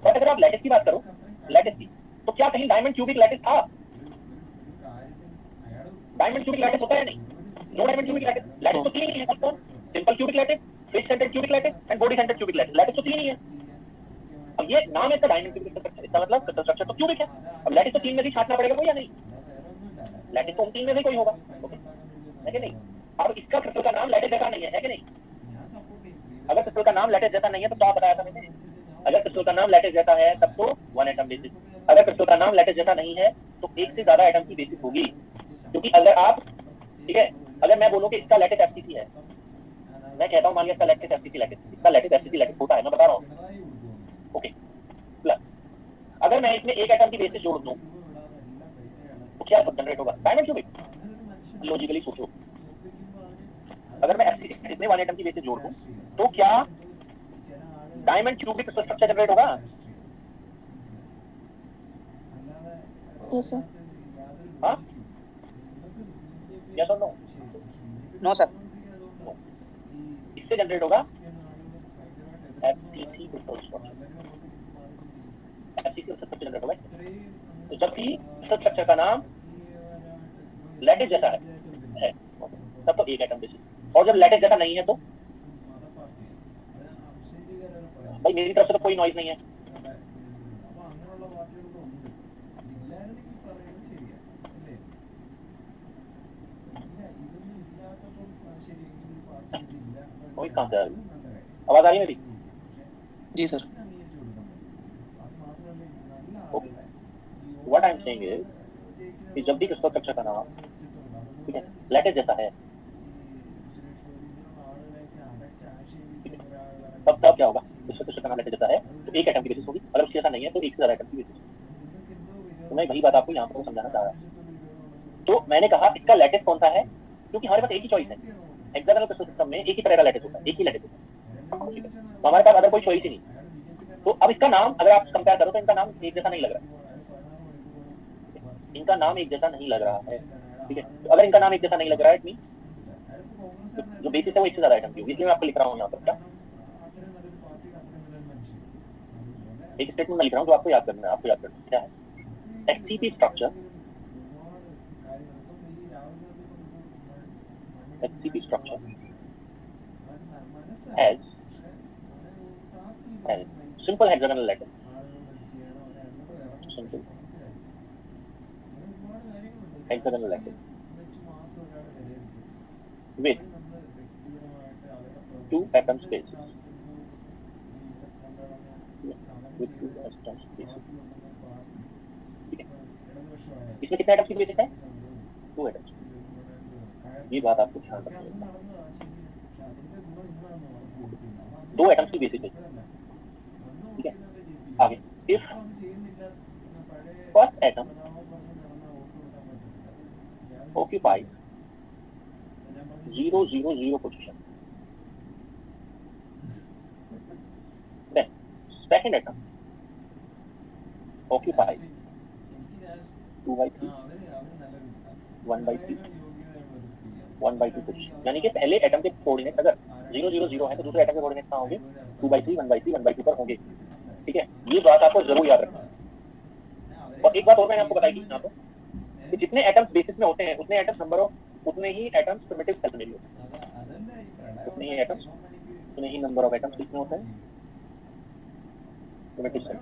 Speaker 2: बट अगर आप लैटिस की बात करो, लैटिस की, तो क्या कहीं डायमंड क्यूबिक लैटिस था? डायमंड क्यूबिक लैटिस होता है नहीं? No diamond cubic lattice. Lattice तो 3 ही है, कौन? Simple cubic lattice, face centered cubic lattice and body centered cubic lattice. Lattice तो 3 ही है। अब ये नाम है इसका डायमंड क्यूबिक क्रिस्टल स्ट्रक्चर, इसका मतलब क्रिस्टल स्ट्रक्चर तो क्यूबिक है। अब लैटिस तो 3 में से छांटना पड़ेगा कोई या नहीं? लैटिस तो 3 में से कोई होगा, ओके, है कि नहीं? अब इसका क्रिस्टल का नाम लैटिस जैसा नहीं है कि नहीं? अगर क्रिस्टल का नाम लैटिस जैसा नहीं है तो क्या बताया था मैंने? अगर क्रिस्टल का नाम लैटिस जैसा है तब तो 1 एटम बेसिस, अगर क्रिस्टल का नाम लैटिस जैसा नहीं है तो एक से ज्यादा एटम की बेसिस होगी। क्योंकि अगर आप, ठीक है, अगर मैं बोलूं कि इसका लैटिस FCC है, मैं कहता हूं मान लिया इसका लैटिस FCC लैटिस, इसका लैटिस FCC लैटिस होता है, मैं बता रहा हूं, ओके, प्लस अगर मैं इसमें एक एटम की बेसिस जोड़ दूं तो क्या जनरेट होगा? Diamond cubic. लॉजिकली सोचो, अगर मैं FCC इसमें 1 एटम की बेसिस जोड़ दूं तो क्या डायमंड क्यूबिक स्ट्रक्चर जनरेट होगा?
Speaker 4: Yes sir.
Speaker 2: हाँ, यस और नो?
Speaker 1: No sir.
Speaker 2: इससे जनरेट होगा FCC crystal structure, FCC crystal structure generate होगा। तो जबकि क्रिस्टल स्ट्रक्चर का नाम लैटिस जैसा है तब तो एक एटम बेसिस, और जब लैटिस जैसा नहीं है तो भाई मेरी तरफ से तो कोई नॉइज नहीं है। नॉइज कहाँ से आ रही? आवाज आ रही है मेरी?
Speaker 5: जी sir.
Speaker 2: What I am saying is कि जब भी क्रिस्टल स्ट्रक्चर का नाम
Speaker 1: ठीक है, लैटिस जैसा है। तब क्या होगा, उसका नाम लैटिस जैसा है तो एक एटम की बेसिस होगी, अगर उसके जैसा नहीं है तो एक से ज्यादा एटम की बेसिस होगी। तो मैं वही बात आपको यहाँ पर समझाना चाह रहा हूँ। तो मैंने कहा इसका लैटिस कौन सा है, क्योंकि हमारे पास एक ही चॉइस है, हेक्सागोनल क्रिस्टल सिस्टम में एक ही तरह का लैटिस होता है, एक ही लैटिस होता है, ठीक है, तो हमारे पास अदर कोई चॉइस ही नहीं। तो अब इसका नाम अगर आप कंपेयर करो तो इनका नाम एक जैसा नहीं लग रहा है, इनका नाम एक जैसा नहीं लग रहा है, ठीक है। तो अगर इनका नाम एक जैसा नहीं लग रहा है, इट मीन जो बेसिस है वो एक से ज्यादा आइटम की होगी, इसलिए मैं आपको लिख रहा हूँ यहाँ पर क्या, एक स्टेटमेंट में लिख रहा हूँ जो आपको याद करना है, आपको याद करना है क्या है, HCP structure, HCP structure has simple hexagonal lattice, simple hexagonal lattice with two atom spaces, with two atom spaces, ठीक है। इसमें कितने एटम्स की बेसिस है, 2 एटम्स, ये बात आपको ध्यान रखनी है, 2 एटम्स की बेसिस है, ठीक है। आगे, if first atom occupies 0, 0, 0 position, then second atom occupies 2/3, 1/3, 1/2 position, यानी कि पहले एटम के कोऑर्डिनेट अगर 0, 0, 0 है तो दूसरे एटम के कोऑर्डिनेट कहाँ होंगे, 2/3, 1/3, 1/2 पर होंगे, ठीक है। ये बात आपको जरूर याद रखना है। और एक बात और मैंने आपको बताई थी यहाँ पर कि जितने एटम्स बेसिस में होते हैं उतने एटम्स नंबर ऑफ, उतने ही एटम्स प्रिमिटिव सेल में भी होते हैं, उतने ही एटम्स, उतने ही नंबर ऑफ एटम्स किसमें होते हैं, प्रिमिटिव सेल,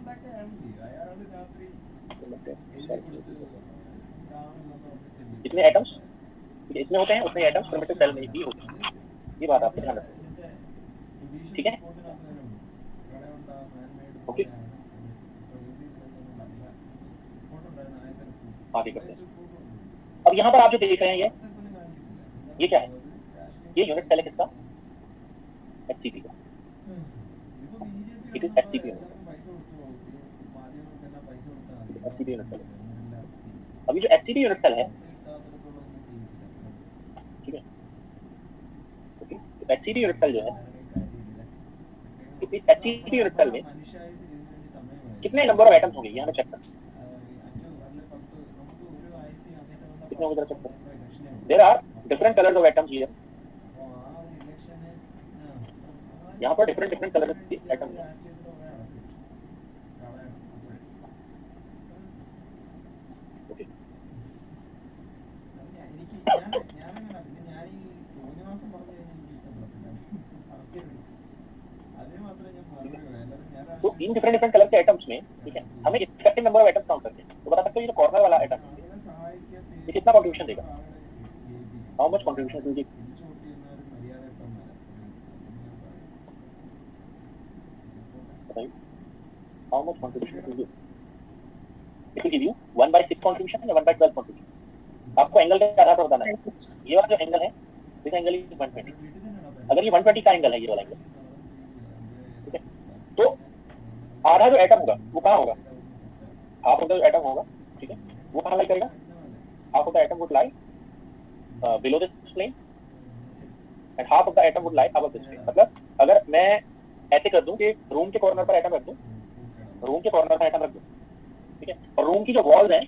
Speaker 1: जितने एटम्स इसमें होते हैं उतने एटम्स प्रिमिटिव सेल में भी होते हैं, ये बात आपको ध्यान रखना है, ठीक है। ओके, आगे करते हैं। अब यहाँ पर आप जो देख रहे हैं ये क्या है, ये यूनिट सेल है किसका, एचसीपी का, it is HCP unit, HCP unit cell. अभी जो एचसीपी यूनिट सेल है, ठीक है, ओके, तो एचसीपी यूनिट सेल जो है, एचसीपी यूनिट सेल में कितने नंबर ऑफ एटम्स होंगे, यहाँ पे चेक कर, कितने होंगे चेक कर, there are different colours of atoms here, यहाँ पर डिफरेंट कलर्स के एटम्स हैं, ओके, तो इन डिफरेंट कलर के एटम्स में, ठीक है, हमें effective number of atoms count करते हैं, तो बता सकते हो ये जो कॉर्नर वाला एटम ये कितना कंट्रीब्यूशन देगा, how much contribution will give, बताइए, how much contribution will give, it will give you 1/6 contribution या 1/12 कंट्रीब्यूशन, आपको एंगल के आधार पर बताना है। ये वाला जो एंगल है, दिस एंगल इज 120, अगर ये 120 का एंगल है, ये वाला एंगल, ठीक है, तो आधा जो एटम होगा वो कहाँ होगा, हाफ ऑफ द एटम होगा, ठीक है, वो कहाँ लाई करेगा, half of the atom would lie below this plane and half of the atom would lie above this plane. मतलब अगर मैं ऐसे कर दूं कि रूम के कॉर्नर पर एटम रख दूं, रूम के कॉर्नर पर एटम रख दूं, ठीक है, और रूम की जो वॉल्स हैं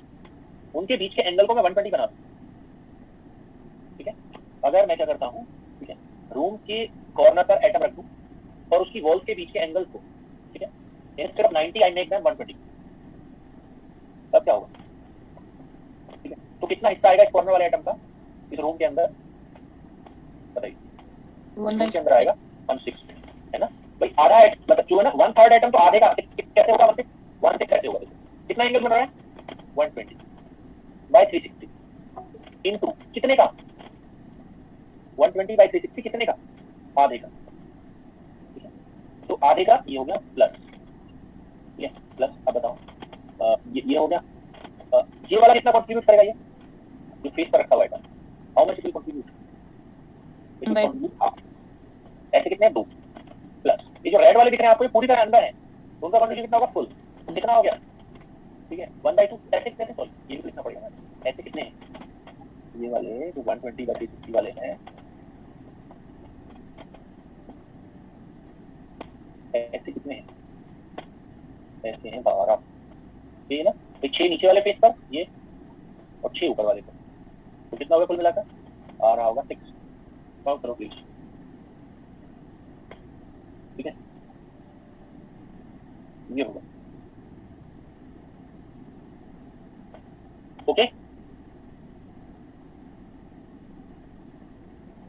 Speaker 1: उनके बीच के एंगल को मैं 120 बना दूं, ठीक है, अगर मैं क्या करता हूँ, ठीक है, रूम के कॉर्नर पर एटम रख दूं और उसकी वॉल्स के बीच के एंगल्स को, ठीक है, instead of 90 I make them 120, तब क्या होगा, ठीक है, तो कितना हिस्सा आएगा इस कॉर्नर वाले एटम का इस रूम के अंदर, बताइए, रूम के अंदर आएगा 1/6, है ना भाई, आधा मतलब जो है ना 1/3 एटम, तो आधे का कैसे होगा, 1/6 कैसे होगा, कितना एंगल बन रहा है 120/360 इनटू कितने का, 120/360 कितने का, आधे का, ठीक है, तो आधे का ये हो गया प्लस, ये प्लस, अब बताओ ये हो गया, ये वाला कितना कंट्रीब्यूट करेगा, ये जो फेस पर रखा हुआ है, how much it will contribute, it will contribute half. ऐसे कितने 2 प्लस ये जो रेड वाले दिख रहे हैं आपको, ये पूरी तरह अंदर है, तो उनका कंट्रीब्यूशन कितना होगा फुल, कितना हो गया, ठीक है 1/2। ऐसे कितने सॉरी ये भी लिखना पड़ेगा ना, ऐसे कितने हैं ये वाले जो 120/360 वाले हैं, ऐसे कितने हैं, ऐसे हैं 12, ठीक है ना। तो 6 नीचे वाले पेज पर ये और 6 ऊपर वाले पर, तो कितना होगा कुल मिलाकर, आ रहा होगा 6। काउंट करो प्लीज, ठीक है ये होगा okay.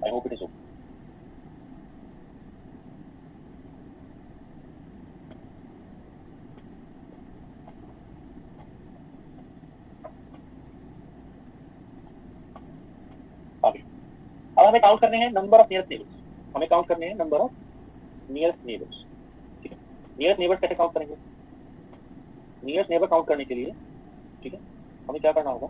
Speaker 1: I hope it is okay. आगे अब हमें काउंट करने हैं नंबर ऑफ नियरेस्ट नेबर्स, हमें काउंट करने हैं नंबर ऑफ नियरेस्ट नेबर्स, ठीक है। नियरेस्ट नेबर्स कैसे काउंट करेंगे, नियरेस्ट नेबर काउंट करने के लिए, ठीक है, हमें क्या करना होगा,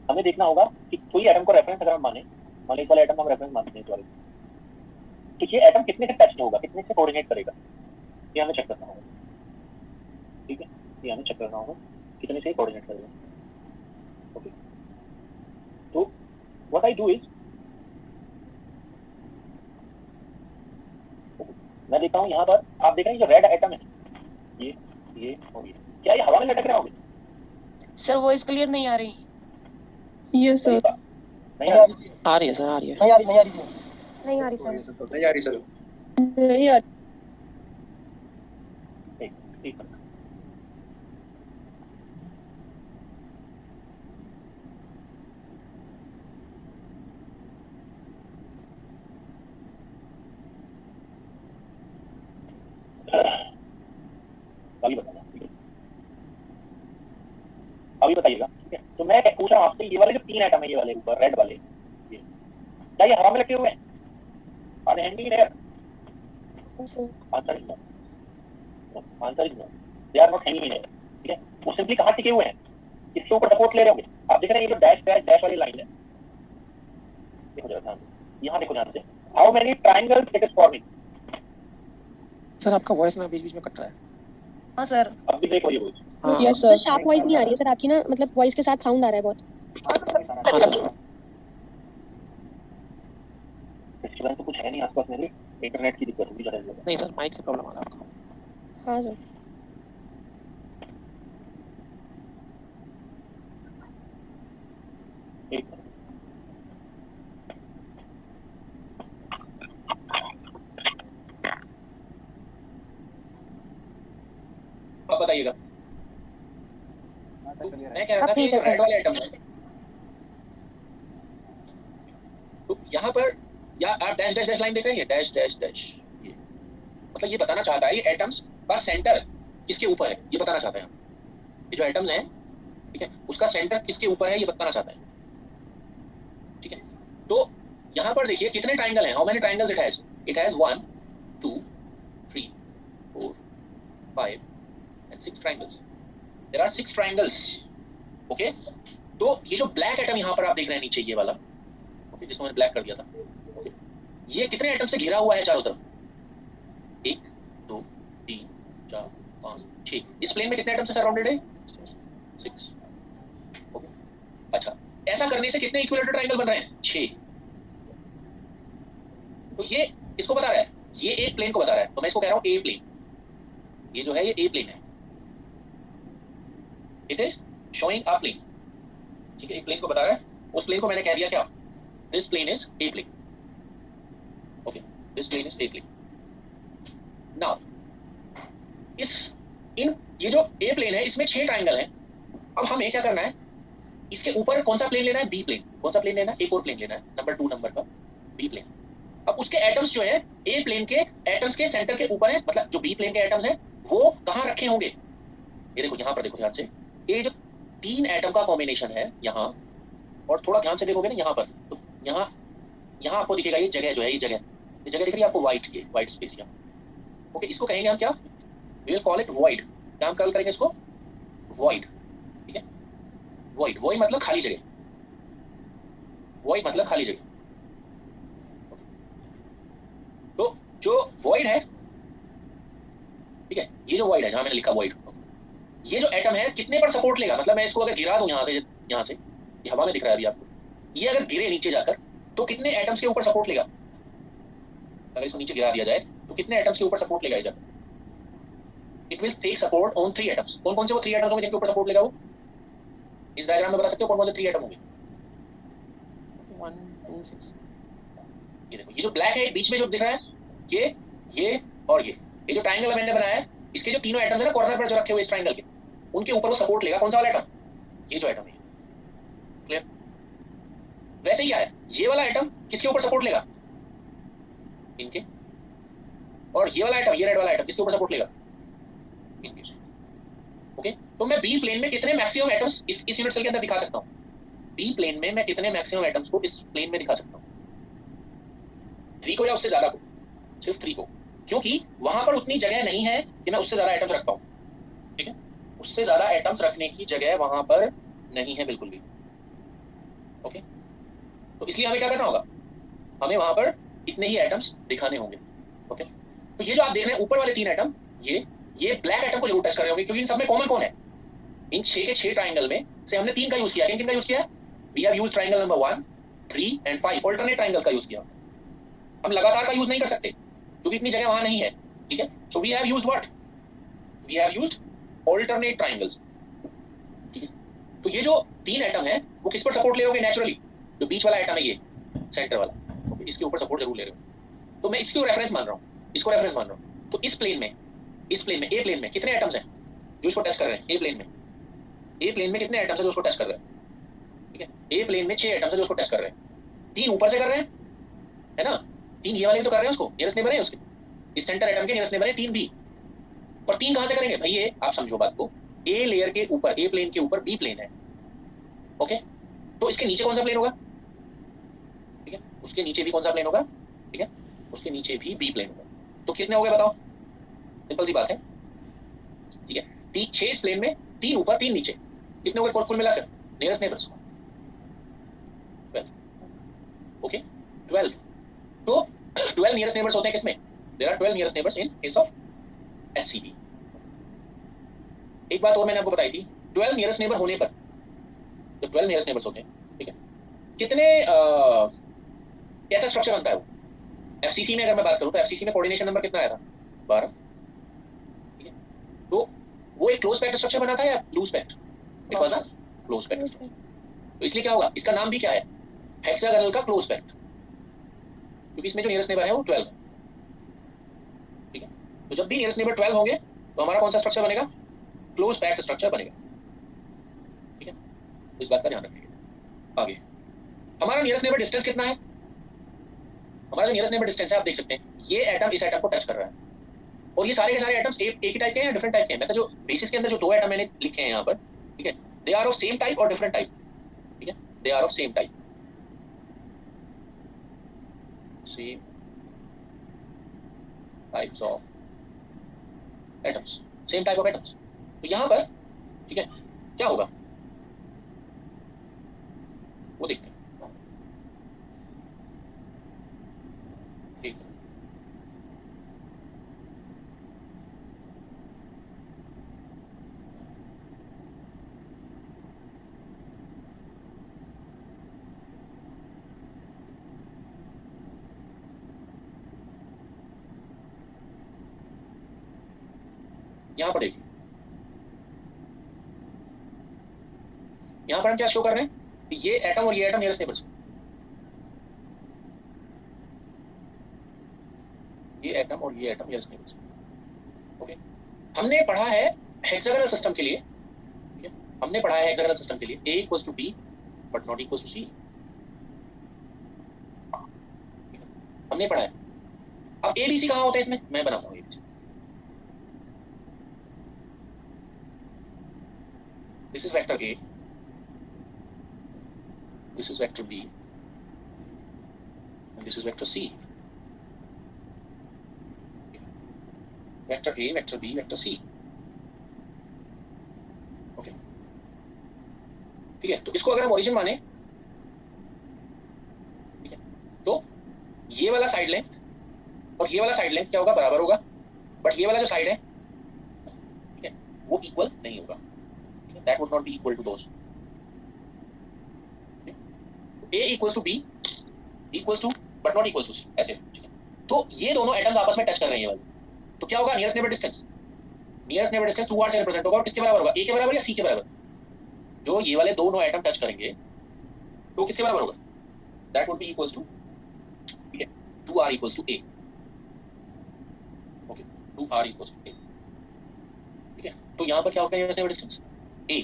Speaker 1: हमें देखना होगा कि कोई एटम को रेफरेंस अगर हम माने, मान लीजिए वाला एटम हम रेफरेंस मानते हैं, सॉरी, तो ये एटम कितने से टच होगा, कितने से कोऑर्डिनेट करेगा, ये हमें चेक करना होगा, ठीक है, ये हमें चेक करना होगा कितने से कोऑर्डिनेट करेगा, ओके। तो व्हाट आई डू इज, मैं देखता हूँ यहाँ पर आप देख रहे हैं जो रेड एटम है ये और ये, क्या ये हवा में लटक रहे होंगे
Speaker 4: सर वॉइस क्लियर नहीं आ रही।
Speaker 6: Yes sir.
Speaker 1: नहीं आ रही,
Speaker 5: आ रही है सर, आ रही है।
Speaker 6: नहीं आ रही सर।
Speaker 3: नहीं आ रही सर।
Speaker 6: नहीं आ रही।
Speaker 1: ठीक है। अभी बताइए, ठीक है, अभी बताइएगा, ठीक है। तो मैं पूछ रहा हूँ आपसे, ये वाले जो 3 एटम है, ये वाले ऊपर रेड वाले, ये क्या ये हवा में लगे हुए हैं, are they hanging in air, answer is no, answer is no, they are not hanging in air, ठीक है। वो सिंपली कहाँ टिके हुए हैं, इसके ऊपर सपोर्ट ले रहे होंगे, आप देख रहे हैं ये जो डैश डैश डैश वाली लाइन है, देखो जरा ध्यान से, यहाँ देखो ध्यान से, how many triangles it is forming.
Speaker 5: Sir आपका वॉइस ना बीच बीच में कट रहा है।
Speaker 4: हाँ सर।
Speaker 1: अब भी देखो ये वॉइस,
Speaker 5: हाँ
Speaker 6: यस सर।
Speaker 7: शार्प वॉइस नहीं आ रही है सर आपकी ना, मतलब वॉइस के साथ साउंड आ रहा है बहुत।
Speaker 5: हाँ सर।
Speaker 1: इसके बाद तो कुछ है नहीं आसपास मेरे, इंटरनेट की दिक्कत होगी ज़्यादा।
Speaker 5: नहीं सर, माइक से प्रॉब्लम आ रहा है आपका।
Speaker 7: हाँ सर।
Speaker 1: एक
Speaker 3: अब बताइएगा, मैं कह रहा था कि
Speaker 7: ठीक है
Speaker 3: रेड वाले आइटम है, तो यहाँ पर या आप डैश डैश डैश लाइन देख रहे हैं, डैश डैश डैश, ये मतलब ये बताना चाहता है ये एटम्स का सेंटर किसके ऊपर है, ये बताना चाहता है। ये जो एटम्स हैं, ठीक है, उसका सेंटर किसके ऊपर है ये बताना चाहता है, ठीक है। तो यहाँ पर देखिए कितने ट्राइंगल हैं, how many triangles it has, 1 2 3 4 5 and 6 triangles. There are 6 triangles. Okay? तो ये जो ब्लैक एटम यहाँ पर आप देख रहे हैं नीचे ये वाला, okay, जिसको मैंने ब्लैक कर दिया था, okay, ये कितने एटम से घिरा हुआ है चारों तरफ, 1 2 3 4 5 6। इस प्लेन में कितने एटम से सराउंडेड है, 6। ओके, अच्छा, ऐसा करने से कितने इक्विलेटरल ट्राइंगल बन रहे हैं, 6। तो ये किसको बता रहा है, ये एक प्लेन को बता रहा है, तो मैं इसको कह रहा हूँ ए प्लेन, ये जो है ये ए प्लेन है, it is showing a plane, ठीक है, एक प्लेन को बता रहा है, उस प्लेन को मैंने कह दिया क्या, this plane is a plane, okay, this plane is a plane. Now ये जो ए प्लेन है इसमें 6 ट्राइंगल हैं, अब हमें क्या करना है, इसके ऊपर कौन सा प्लेन लेना है, बी प्लेन, कौन सा प्लेन लेना है, एक और प्लेन लेना है, नंबर 2 नंबर का बी प्लेन। अब उसके एटम्स जो है ए प्लेन के एटम्स के सेंटर के ऊपर है, मतलब जो बी प्लेन के एटम्स हैं वो कहाँ रखे होंगे, ये देखो यहाँ पर देखो ध्यान से, ये जो 3 एटम का कॉम्बिनेशन है यहाँ, और थोड़ा ध्यान से देखोगे ना यहाँ पर, तो यहाँ आपको दिखेगा ये जगह जो है, ये जगह दिख रही है आपको, व्हाइट स्पेस यहाँ, ओके, इसको कहेंगे हम क्या, we will call it void, क्या हम कॉल करेंगे इसको, वॉइड, ठीक है, वॉइड मतलब खाली जगह, वॉइड मतलब खाली जगह। तो जो वॉइड है, ठीक है, ये जो वॉइड है जहां मैंने लिखा वॉइड, ये जो एटम है कितने पर सपोर्ट लेगा, मतलब मैं इसको अगर गिरा दूं यहां से, ये हवा में दिख रहा है अभी आपको, ये अगर गिरे नीचे जाकर तो कितने एटम्स के ऊपर सपोर्ट लेगा? अगर इसको नीचे गिरा दिया जाए तो कितने एटम्स के ऊपर सपोर्ट लेगा ये जाकर? It will take support on 3 atoms. कौन कौन से वो 3 एटम्स होंगे जिनके ऊपर सपोर्ट लेगा वो? इस डायग्राम में बता सकते हो कौन कौन से 3 एटम होंगे?
Speaker 5: 1 2 6।
Speaker 3: ये देखो, ये जो ब्लैक है बीच में जो दिख रहा है, ये और ये जो ट्रायंगल मैंने बनाया है, इसके जो तीनों एटम्स है ना कॉर्नर पर जो रखे हुए इस ट्रायंगल के, उनके ऊपर वो सपोर्ट लेगा। कौन सा वाला एटम? ये जो एटम है। क्लियर? वैसे ही क्या है, ये वाला एटम किसके ऊपर सपोर्ट लेगा? इनके। और ये वाला एटम, ये रेड वाला एटम किसके ऊपर सपोर्ट लेगा? इनके। ओके, तो मैं बी प्लेन में कितने मैक्सिमम एटम्स इस यूनिट सेल के अंदर दिखा सकता हूं? बी प्लेन में मैं कितने मैक्सिमम एटम्स को इस प्लेन में दिखा सकता हूं? 3 को या उससे ज्यादा को? सिर्फ 3 को, क्योंकि वहां पर उतनी जगह नहीं है कि मैं उससे ज्यादा एटम्स रख पाऊं। ठीक है, उससे ज्यादा एटम्स रखने की जगह वहां पर नहीं है बिल्कुल भी। ओके, तो इसलिए हमें क्या करना होगा, हमें वहां पर इतने ही एटम्स दिखाने होंगे। ओके, तो ये जो आप देख रहे हैं ऊपर वाले 3 एटम, ये ब्लैक एटम को जरूर टच कर रहे होंगे, क्योंकि इन सब में कॉमन कौन है? इन 6 के 6 ट्रायंगल में से हमने 3 का यूज किया। किन का यूज किया? We have used triangle number 1, 3 and 5 alternate triangles का यूज किया। हम लगातार का यूज नहीं कर सकते क्योंकि इतनी जगह वहां नहीं है। ठीक है, so we have used what? We have used alternate triangles. ठीक है, तो ये जो 3 एटम है वो किस पर सपोर्ट ले रहे होंगे नेचुरली? जो बीच वाला एटम है, ये सेंटर वाला, ओके, इसके ऊपर सपोर्ट जरूर ले रहे हो। तो मैं इसको रेफरेंस मान रहा हूं, इसको रेफरेंस मान रहा हूं। तो इस प्लेन में ए प्लेन में कितने एटम्स हैं जो इसको टच कर रहे हैं? ए प्लेन में कितने एटम्स हैं जो इसको टच कर रहे हैं? ठीक है, ए प्लेन में 6 एटम्स हैं जो इसको टच कर रहे हैं। 3 ऊपर से कर रहे हैं, है ना? 3 ये वाले भी तो कर रहे हैं, उसको नियरेस्ट नेबर है उसके, इस सेंटर एटम के नियरेस्ट नेबर है 3 भी। और 3 कहां से करेंगे भाई? ये आप समझो बात को, ए लेयर के ऊपर, ए प्लेन के ऊपर बी प्लेन है। ओके, तो इसके नीचे कौन सा प्लेन होगा? ठीक है, उसके नीचे भी कौन सा प्लेन होगा? ठीक है, उसके नीचे भी बी प्लेन होगा। तो कितने हो गए बताओ? सिंपल सी बात है। ठीक है, 6 इस प्लेन में, 3 ऊपर 3 नीचे, कितने हो गए कुल मिलाकर नियरेस्ट नेबर्स? 12। ओके, 12। तो 12 नियरेस्ट नेबर्स होते हैं किसमें? There are 12 nearest neighbours in case of HCP. एक बात और मैंने आपको बताई थी, 12 नियरेस्ट नेबर होने पर, जो 12 नियरेस्ट नेबर्स होते हैं, ठीक है, कितने कैसा स्ट्रक्चर बनता है वो? एफसीसी में अगर मैं बात करूं तो एफसीसी में कोऑर्डिनेशन नंबर कितना आया था? 12। ठीक है, तो वो एक क्लोज पैक्ड स्ट्रक्चर बना था या loose packed? It was a close packed structure. तो इसलिए क्या होगा, इसका नाम भी क्या है? हेक्सागोनल का क्लोज पैक्ड, क्योंकि इसमें जो नियरेस्ट नेबर है वो 12 है। ठीक है, तो जब भी नियरेस्ट नेबर 12 होंगे तो हमारा कौन सा स्ट्रक्चर बनेगा? क्लोज पैक्ड स्ट्रक्चर बनेगा। ठीक है, तो इस बात का ध्यान रखिएगा। आगे हमारा नियरेस्ट नेबर डिस्टेंस कितना है? हमारा जो नियरेस्ट नेबर डिस्टेंस है आप देख सकते हैं, ये एटम इस एटम को टच कर रहा है, और ये सारे के सारे एटम्स एक ही टाइप के हैं या डिफरेंट टाइप के हैं? मतलब जो बेसिस के अंदर जो 2 एटम मैंने लिखे हैं यहाँ पर, ठीक है, they are of same type और डिफरेंट टाइप? ठीक है, they are of same type, same types of atoms, same type of atoms. तो यहाँ पर, ठीक है, क्या होगा वो देखते हैं। ठीक, यहाँ पर देखिए, यहाँ पर हम क्या शो कर रहे हैं? ये एटम और ये एटम नियरेस्ट नेबर्स, ये एटम और ये एटम नियरेस्ट नेबर्स। ओके, हमने पढ़ा है हेक्सागोनल सिस्टम के लिए, ठीक है, हमने पढ़ा है हेक्सागोनल सिस्टम के लिए A equals to B but not equals to C, हमने पढ़ा है। अब A B C कहाँ होते हैं इसमें? मैं बनाता हूँ ABC। This is vector A, this is vector B, and this is vector C. Vector A, vector B, vector C. Okay. ठीक है, तो इसको अगर हम ओरिजिन माने ये वाला साइड लेंथ और ये वाला साइड लेंथ क्या होगा, बराबर होगा, बट ये वाला जो साइड है, ठीक है, वो इक्वल नहीं होगा, that would not be equal to those. A equals to B equals to but not equals to C, ऐसे। तो ये दोनों एटम्स आपस में टच कर रहे हैं ये वाले, तो क्या होगा, nearest neighbour distance, nearest neighbour distance 2r से रिप्रेजेंट होगा, और किसके बराबर होगा, A के बराबर या C के बराबर? जो ये वाले दोनों एटम टच करेंगे तो किसके बराबर होगा, that would be equals to, ठीक है, 2r equals to A, okay, 2r equals to A, ठीक है। तो यहाँ पर क्या होगा, नियरेस्ट नेबर डिस्टेंस A,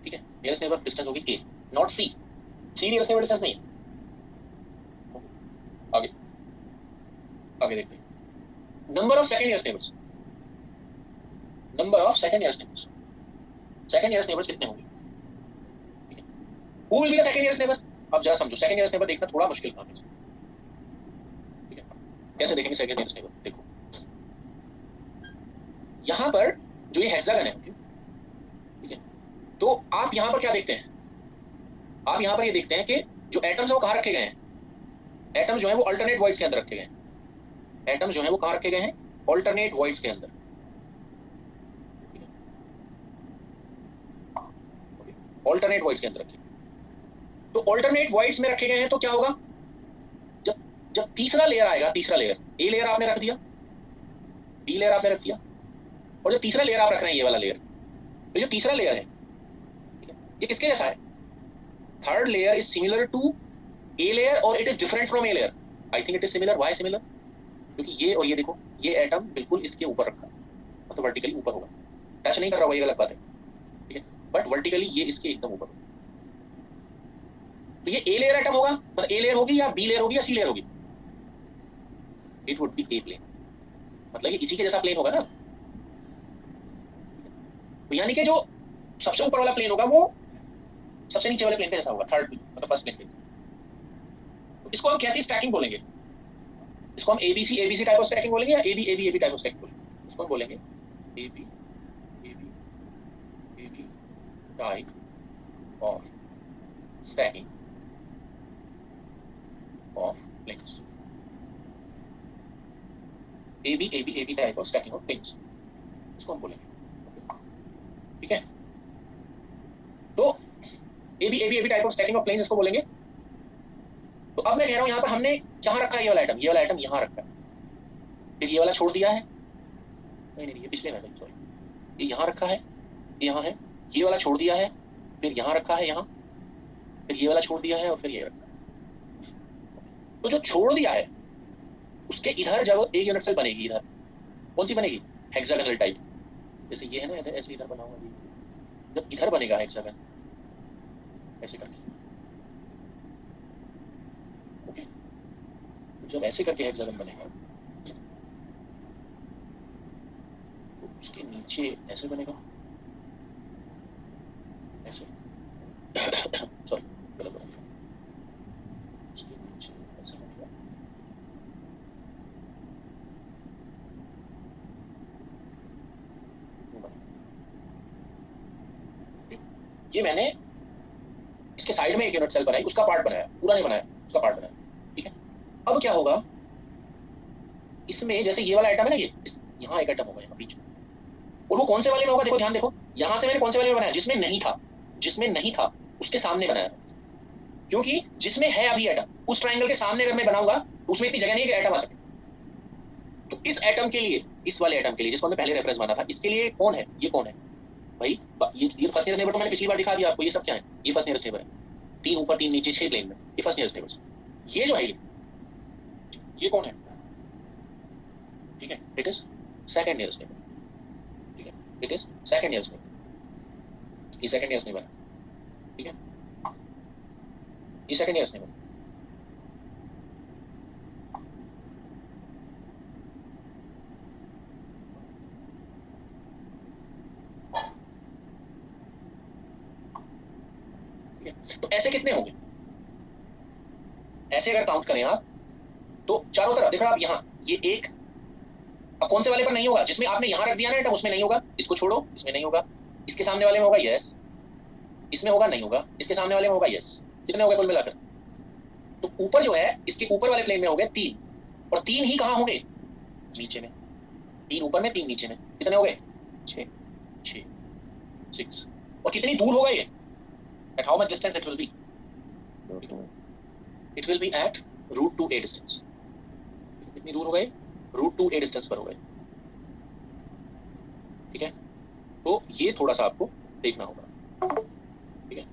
Speaker 3: ठीक है, नियरेस्ट नेबर डिस्टेंस होगी A, not C, C nearest neighbour distance नहीं है। आगे आगे देखते हैं, number of second nearest neighbours, number of second nearest neighbours, second nearest neighbours कितने होंगे, ठीक है, who will be the second nearest neighbour? अब जरा समझो, सेकंड नियरेस्ट नेबर देखना थोड़ा मुश्किल काम है, ठीक है, कैसे देखेंगे सेकंड नियरेस्ट नेबर? देखो यहां पर जो ये हेक्सागन है, ठीक है, तो आप यहां पर क्या देखते हैं, आप यहां पर ये देखते हैं कि जो एटम्स है वो कहां रखे गए हैं, एटम्स जो है वो अल्टरनेट वॉइड्स के अंदर रखे गए हैं, एटम्स जो है वो कहां रखे गए हैं, अल्टरनेट वॉइड्स के अंदर, अल्टरनेट वॉइड्स के अंदर रखे। तो अल्टरनेट वॉइड्स में रखे गए हैं तो क्या होगा, जब जब तीसरा लेयर आएगा, तीसरा लेयर, ए लेयर आपने रख दिया, बी लेयर आपने रख दिया, और जो तीसरा लेयर आप रख रहे हैं ये वाला लेयर, तो जो तीसरा लेयर है, ठीक है, ये किसके जैसा है, third layer is similar to A layer और it is different from A layer. I think it is similar, why similar, क्योंकि ये और ये देखो, ये एटम बिल्कुल इसके ऊपर रखा है, मतलब वर्टिकली ऊपर होगा, टच नहीं कर रहा होगा, ये गलत बात है, ठीक है, बट वर्टिकली ये इसके एकदम ऊपर। तो ये ए लेयर एटम होगा, मतलब ए लेयर होगी या बी लेयर होगी या सी लेयर होगी, it would be a plane, मतलब ये इसी के जैसा प्लेन होगा ना। तो यानी कि जो सबसे ऊपर वाला प्लेन होगा वो सबसे नीचे वाले प्लेन के जैसा होगा, थर्ड मतलब फर्स्ट प्लेन के। तो इसको हम कैसी स्टैकिंग बोलेंगे, इसको हम एबीसी टाइप ऑफ स्टैकिंग बोलेंगे या एबी टाइप ऑफ स्टैकिंग बोलेंगे, इसको हम बोलेंगे AB type of stacking of planes, AB type of stacking of planes, इसको हम बोलेंगे, ठीक है। तो AB type of stacking of planes इसको बोलेंगे। तो अब मैं कह रहा हूं यहां पर हमने कहां रखा है ये वाला आइटम, ये वाला आइटम यहां रखा है, फिर ये वाला छोड़ दिया है, नहीं ये पिछले में, सॉरी, ये यहां रखा है, यहां है, ये वाला छोड़ दिया है, फिर यहां रखा है, यहां, फिर ये वाला छोड़ दिया है, और फिर ये रखा है। तो जो छोड़ दिया है उसके इधर जब एक यूनिट सेल बनेगी, इधर कौन सी बनेगी, हेक्सागोनल टाइप, जैसे ये है ना, ऐसे इधर बना हुआ, जब इधर बनेगा हेक्सागन ऐसे करके, ओके, जब ऐसे करके हेक्सागन बनेगा तो उसके नीचे ऐसे बनेगा, ऐसे सॉरी गलत बन गया, उसके नीचे ऐसे बनेगा, ये मैंने इसके साइड में एक यूनिट सेल बनाई, उसका पार्ट बनाया, पूरा नहीं बनाया, उसका पार्ट बनाया, ठीक है। अब क्या होगा, इसमें जैसे ये वाला आइटम है ना, ये यहाँ एक आइटम होगा यहाँ बीच में, और वो कौन से वाले में होगा, देखो ध्यान देखो, यहाँ से मैंने कौन से वाले में बनाया, जिसमें नहीं था उसके सामने बनाया, क्योंकि जिसमें है अभी एटम, उस ट्राइंगल के सामने अगर मैं बनाऊंगा तो उसमें इतनी जगह नहीं है कि एटम आ सके। तो इस एटम के लिए, इस वाले एटम के लिए जिसको हमने पहले रेफरेंस माना था, इसके लिए कौन है, ये कौन है भाई, ये फर्स्ट नियरेस्ट नेबर तो मैंने पिछली बार दिखा दिया आपको, ये सब क्या है, ये फर्स्ट नियरेस्ट नेबर है, 3 ऊपर 3 नीचे 6 प्लेन में, ये फर्स्ट नियरेस्ट नेबर। ये जो है ये कौन है, ठीक है, it is second nearest neighbour, ठीक है, it is second nearest neighbour, ये सेकंड नियरेस्ट नेबर है, ठीक है, ये सेकंड नियरेस्ट नेबर। तो ऐसे कितने होंगे, ऐसे अगर काउंट करें आप तो चारों तरफ देखो आप, यहाँ ये एक, अब कौन से वाले पर नहीं होगा, जिसमें आपने यहाँ रख दिया ना, उसमें नहीं होगा, इसको छोड़ो, इसमें नहीं होगा, इसके सामने वाले में होगा, यस, इसमें होगा, नहीं होगा, इसके सामने वाले में होगा, यस, कितने हो गए कुल मिलाकर, तो ऊपर जो है इसके ऊपर वाले प्लेन में हो गए 3, और 3 ही कहाँ होंगे? नीचे में। 3 ऊपर में 3 नीचे में, कितने हो गए? 6 6। और कितनी दूर होगा ये? At how much distance it will be? It will be at √2a distance. कितनी दूर हो गए? √2a distance पर हो गए। ठीक है, तो ये थोड़ा सा आपको देखना होगा। ठीक है,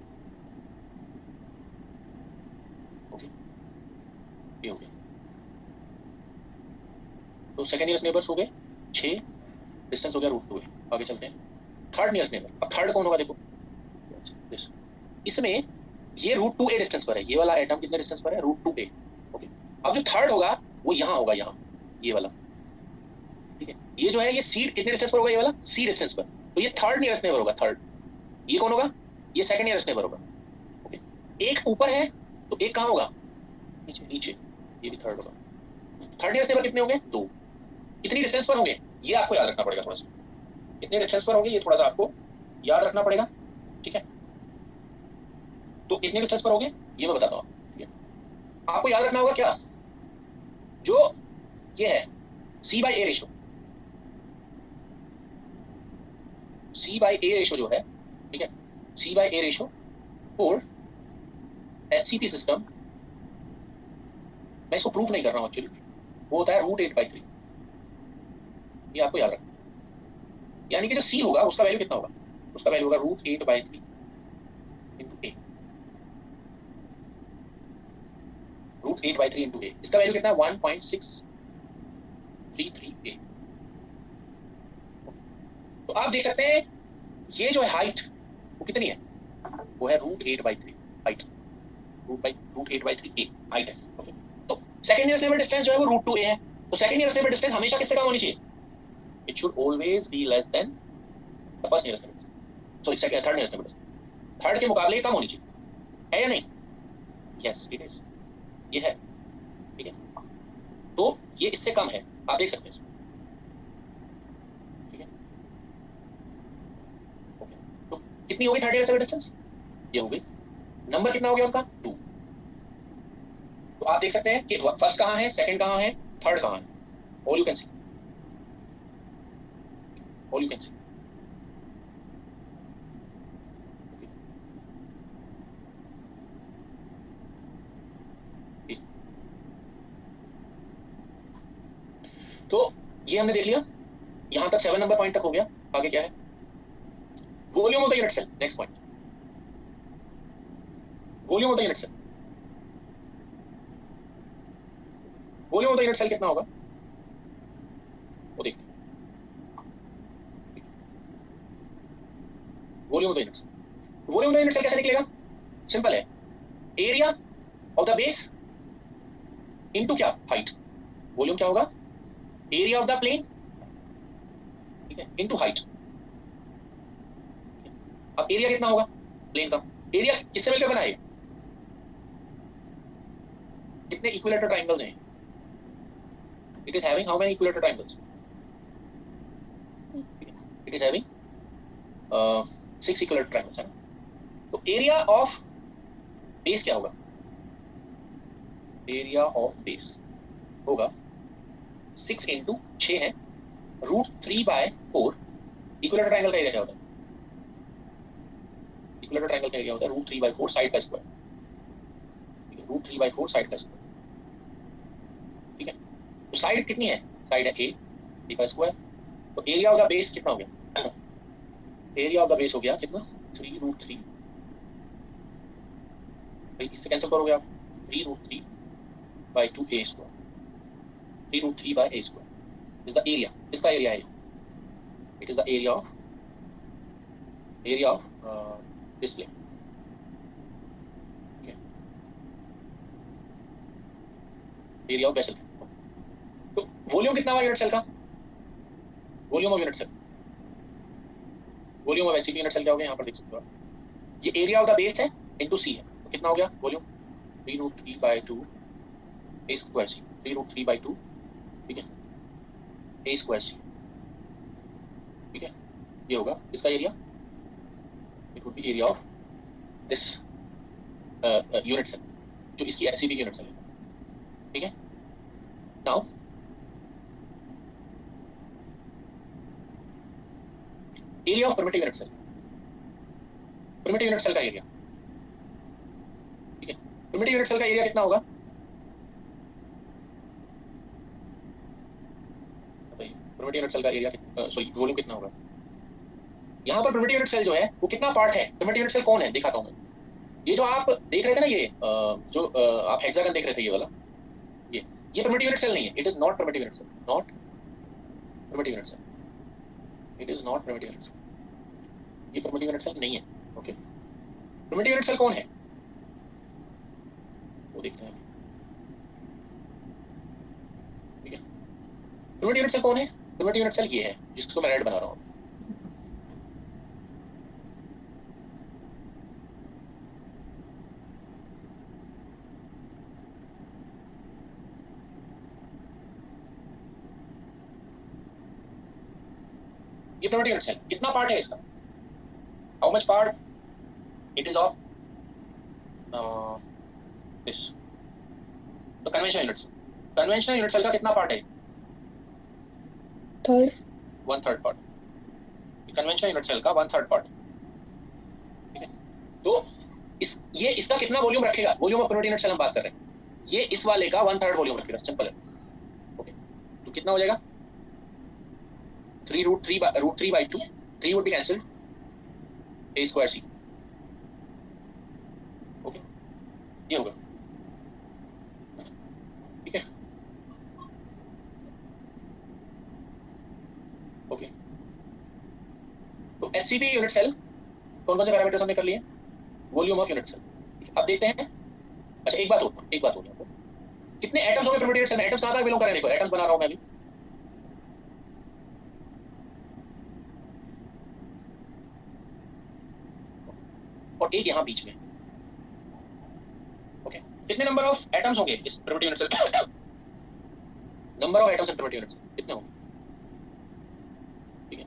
Speaker 3: ओके, ये हो गया। तो सेकेंड नियरेस्ट नेबर्स हो गए 6, डिस्टेंस हो गया √2a। आगे चलते हैं, थर्ड नियरेस्ट नेबर। अब थर्ड कौन होगा? देखो इसमें ये √2a डिस्टेंस पर है, ये वाला एटम कितने डिस्टेंस पर है? √2a। ओके, अब जो थर्ड होगा वो यहाँ होगा, यहाँ ये वाला। ठीक है, ये जो है ये सी कितने डिस्टेंस पर होगा? ये वाला सी डिस्टेंस पर। तो ये थर्ड नियरेस्ट नेबर होगा, थर्ड। ये कौन होगा? ये सेकंड नियरेस्ट नेबर होगा। ओके, एक ऊपर है तो एक कहाँ होगा? नीचे। नीचे, ये भी थर्ड होगा। थर्ड नियरेस्ट नेबर कितने होंगे? 2। कितनी डिस्टेंस पर होंगे ये आपको याद रखना पड़ेगा थोड़ा सा। कितने डिस्टेंस पर होंगे ये थोड़ा सा आपको याद रखना पड़ेगा। ठीक है, तो कितने डिस्टेंस पर होंगे ये मैं बताता हूँ। ठीक है, आपको याद रखना होगा क्या? जो ये है C/A रेशो, C/A रेशो जो है, ठीक है, C/A ratio for HCP system, मैं इसको प्रूफ नहीं कर रहा हूँ एक्चुअली, वो होता है √8/3। ये आपको याद रखना, यानी कि जो C होगा उसका वैल्यू कितना होगा? उसका वैल्यू होगा √8/3 into A। √8/3 into A, इसका वैल्यू कितना है? 1.633A। तो आप देख सकते हैं ये जो है हाइट वो कितनी है? वो है √8/3 हाइट, √8/3A हाइट है। ओके, तो सेकंड नियरेस्ट नेबर डिस्टेंस जो है वो √2a है। तो सेकंड नियरेस्ट नेबर डिस्टेंस हमेशा किससे कम होनी चाहिए? It should always be less than the first nearest neighbour distance, sorry second third nearest neighbour distance. Third के मुकाबले कम होनी चाहिए, है या नहीं? यस इट इज, ये है। ठीक है, तो ये इससे कम है, आप देख सकते हैं इसको। ठीक है, ओके, तो कितनी होगी थर्ड नियरेस्ट नेबर डिस्टेंस? ये हो गई। नंबर कितना हो गया उनका? 2। तो आप देख सकते हैं कि फर्स्ट कहाँ है, सेकंड कहाँ है, थर्ड कहाँ है। All you can see, all you can see. तो ये हमने देख लिया, यहां तक 7 नंबर पॉइंट तक हो गया। आगे क्या है? Volume of the unit cell, next point, volume of the unit cell. Volume of the unit cell कितना होगा वो देखते हैं। Volume of the unit cell, volume of the unit cell कैसे निकलेगा? सिंपल है, area of the base into क्या? Height. Volume क्या होगा? एरिया ऑफ द प्लेन, ठीक है, इनटू हाइट। अब एरिया कितना होगा प्लेन का? एरिया किससे मिलकर बना है? कितने इक्विलेटरल ट्रायंगल्स हैं? It is having how many equilateral triangles? It is having 6 equilateral triangles है ना। तो एरिया ऑफ बेस क्या होगा? एरिया ऑफ बेस होगा 6 इंटू 6 है √3/4। इक्विलेटरल ट्रायंगल का एरिया क्या होता है? इक्विलेटरल ट्रायंगल का एरिया होता है √3/4 साइड का स्क्वायर, ठीक है, √3/4 साइड का स्क्वायर। ठीक है, तो साइड कितनी है? साइड है a का स्क्वायर। तो एरिया ऑफ द बेस कितना हो गया? एरिया ऑफ द बेस हो गया कितना? 3√3, भाई इससे कैंसिल करोगे आप, 3√3/2a square, 3√3/a square is the area. इसका एरिया है, it is the area of this plane. Area of basal. तो वॉल्यूम कितना हुआ यूनिट सेल का? Volume of unit cell, volume of HCP unit cell क्या हो गया? यहाँ पर देख सकते हो आप, ये एरिया ऑफ द बेस है इनटू सी है। तो कितना हो गया वॉल्यूम? 3√3/2 a स्क्वायर सी, 3√3/2, ठीक है, a स्क्वायर सी, ठीक है, ये होगा इसका area. It would be area of this unit cell. जो इसकी HCP की यूनिट सेल है, ठीक है। Now area of primitive unit cell, primitive unit cell का एरिया, ठीक है। प्रिमिटिव यूनिट सेल का एरिया कितना होगा बताइए? प्रिमिटिव यूनिट सेल का एरिया सॉरी वॉल्यूम कितना होगा? यहाँ पर प्रिमिटिव यूनिट सेल जो है वो कितना पार्ट है? प्रिमिटिव यूनिट सेल कौन है दिखाता हूँ मैं। ये जो आप देख रहे थे ना, ये जो आप हेक्सागन देख रहे थे, ये वाला, ये प्रिमिटिव यूनिट सेल नहीं है। It is not primitive unit cell, not primitive unit cell, it is not primitive unit cell, ये प्रिमिटिव यूनिट सेल नहीं है। ओके, प्रिमिटिव यूनिट सेल कौन है वो देखते हैं, ठीक है। प्रिमिटिव यूनिट सेल कौन है? प्रिमिटिव यूनिट सेल ये है जिसको मैं रेड बना रहा हूँ। ये प्रिमिटिव यूनिट सेल कितना पार्ट है इसका? How much part it is of this तो conventional unit cell. Conventional unit cell का कितना पार्ट है?
Speaker 6: Third,
Speaker 3: 1/3 part. Conventional unit cell का 1/3 पार्ट, ठीक है। तो ये इसका कितना वॉल्यूम रखेगा? Volume of primitive unit cell हम बात कर रहे हैं, ये इस वाले का 1/3 वॉल्यूम रखेगा, सिंपल है। ओके, तो कितना हो जाएगा? 3√3/2, 3 would be cancelled, a²c, okay, ये होगा, ठीक है। ओके, तो HCP यूनिट सेल कौन कौन से पैरामीटर्स हमने कर लिए? Volume of unit cell. अब देखते हैं, अच्छा एक बात हो कितने एटम्स होंगे प्रिमिटिव यूनिट सेल में? एटम्स कहाँ तक बिलोंग कर रहे हैं? देखो एटम्स बना रहा हूं मैं अभी, और एक यहां बीच में। ओके, कितने नंबर ऑफ एटम्स होंगे इस primitive unit cell? Number of atoms in primitive unit cell कितने होंगे? ठीक है,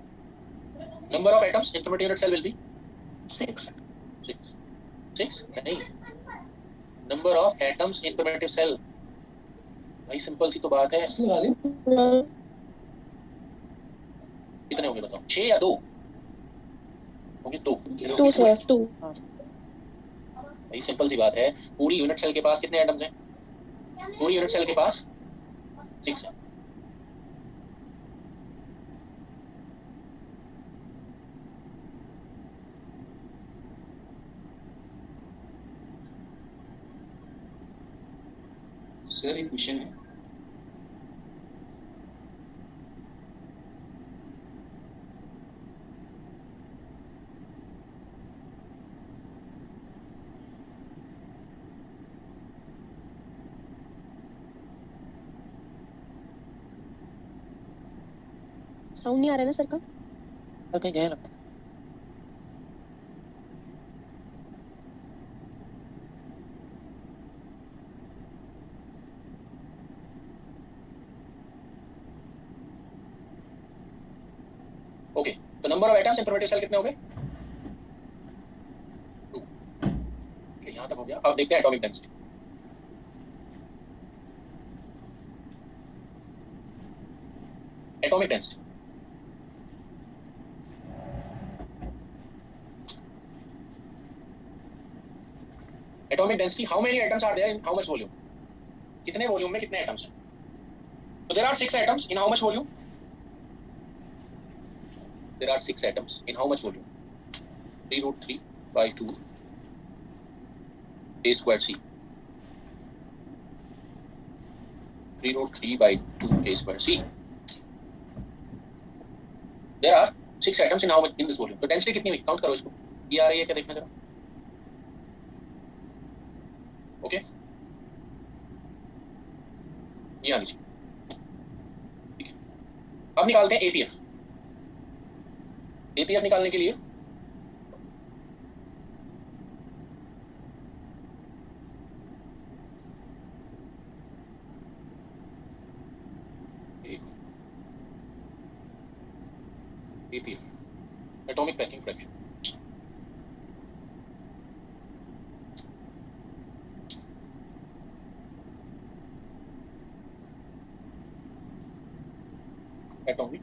Speaker 3: number of atoms in primitive unit cell will be
Speaker 4: 6.
Speaker 3: 6 नहीं, number of atoms in primitive cell, भाई सिंपल सी तो बात है। कितने होंगे बताओ? 6 या 2 होंगे? 2
Speaker 6: सर, 2।
Speaker 3: भाई सिंपल सी बात है, पूरी यूनिट सेल के पास कितने एटम्स हैं? पूरी यूनिट सेल के पास 6 है।
Speaker 8: सर एक क्वेश्चन है,
Speaker 7: साउंड नहीं आ रहा है ना सर का?
Speaker 5: सर कहीं गए लगता है।
Speaker 3: ओके, तो number of atoms in primitive cell कितने हो गए? 2। यहां तक हो गया। अब देखते हैं atomic density. Atomic density, atomic density, how many atoms are there in how much volume? कितने वॉल्यूम में कितने एटम्स हैं? तो there are 6 atoms in how much volume? There are 6 atoms in how much volume? 3√3/2 a²c, 3√3/2 a²c. There are 6 atoms in how much in this volume? तो density कितनी हुई? Count करो इसको, ये आ रही है क्या देखना जरा। ओके, ये आ लीजिए, ठीक है। अब निकालते हैं APF। APF निकालने के लिए APF, atomic packing fraction. Atomic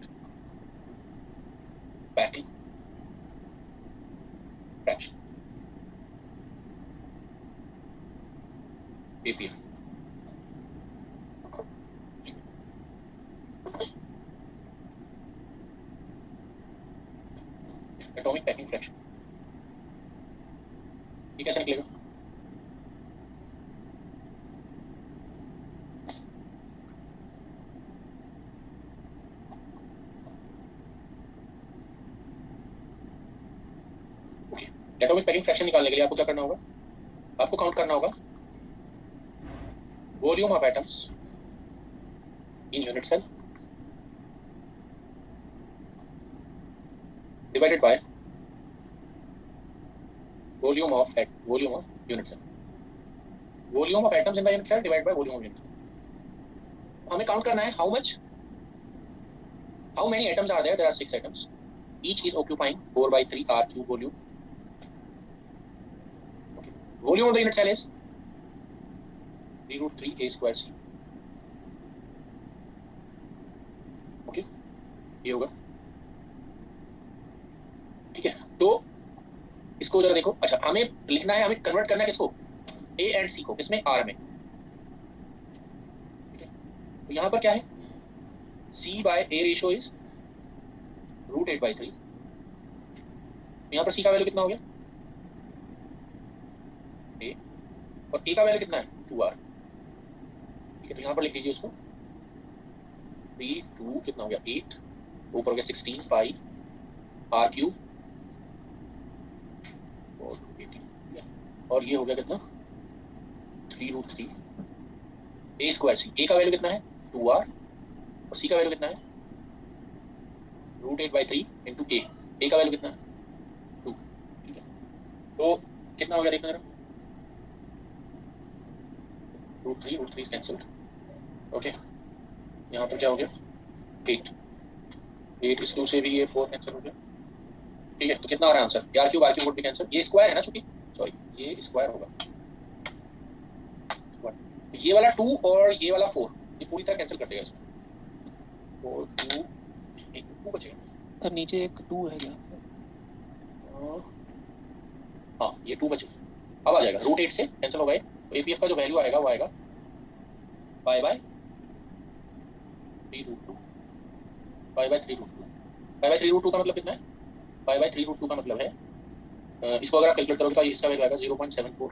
Speaker 3: packing fraction APF. Atomic packing fraction ये कैसे निकलेगा? ओके, एटॉमिक पैकिंग फ्रैक्शन निकालने के लिए आपको क्या करना होगा? आपको काउंट करना होगा volume of atoms in unit cell divided by volume of unit cell. Volume of atoms in the unit cell divided by volume of unit cell. हमें काउंट करना है how many atoms are there? There are 6 atoms. Each is occupying 4/3 r cube volume. Okay. Volume of the unit cell is 3√3 a square c. Okay, ये होगा, ठीक है। तो इसको जरा देखो। अच्छा, हमें लिखना है, हमें कन्वर्ट करना है किसको? a एंड c को, किसमें? r में। ठीक है, तो यहाँ पर क्या है? c by a ratio is √8/3। यहाँ पर c का वैल्यू कितना हो गया? a, और a का वैल्यू कितना है? 2r। ठीक है, तो यहाँ पर लिख दीजिए उसको 3 2 कितना हो गया? 8, ऊपर हो गया 16 पाई r क्यूब और 18, और ये हो गया कितना? 3√3 a स्क्वायर c। a का वैल्यू कितना है? 2r, और c का वैल्यू कितना है? √8/3 इंटू a का वैल्यू कितना है? 2। ठीक है, तो कितना हो गया देखना जरा। √3 is cancelled. ओके, यहाँ पर क्या हो गया? 8 इस 2 से भी ये 4 कैंसिल हो गया। ठीक है, तो कितना आ रहा है answer? r cube would be cancel. ये स्क्वायर है ना, चूंकि सॉरी ये स्क्वायर होगा। ये वाला 2 और ये वाला 4 ये पूरी तरह कैंसिल कर देगा इसको। 4 2 एक 2 बचेगा
Speaker 5: सर, नीचे एक 2 रह गया सर।
Speaker 3: हाँ, ये 2 बचेगा। अब आ जाएगा √8 से कैंसिल हो गए, तो APF का जो वैल्यू आएगा वो आएगा pi/3√2 pi/3√2 का मतलब कितना है? pi/3√2 का मतलब है, इसको अगर आप कैलकुलेट करोगे तो इसका वैल्यू आएगा 0.74।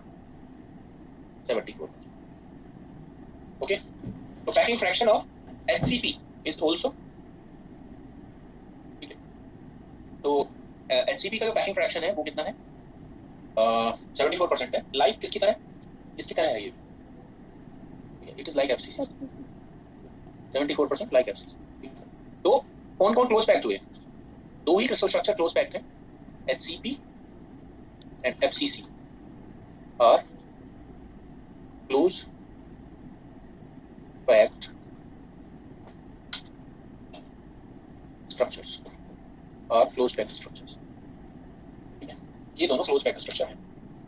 Speaker 3: ओके, तो packing fraction of HCP is also, ठीक है, तो HCP का जो पैकिंग फ्रैक्शन है वो कितना है? 74% है। लाइक किसकी तरह है ये? It is like FCC, 74% like FCC। तो कौन क्लोज पैक्ड हुए? 2 ही क्रिस्टल स्ट्रक्चर क्लोज पैक्ड है, HCP and FCC are close packed structures, ठीक है, ये दोनों क्लोज पैक्ड स्ट्रक्चर हैं।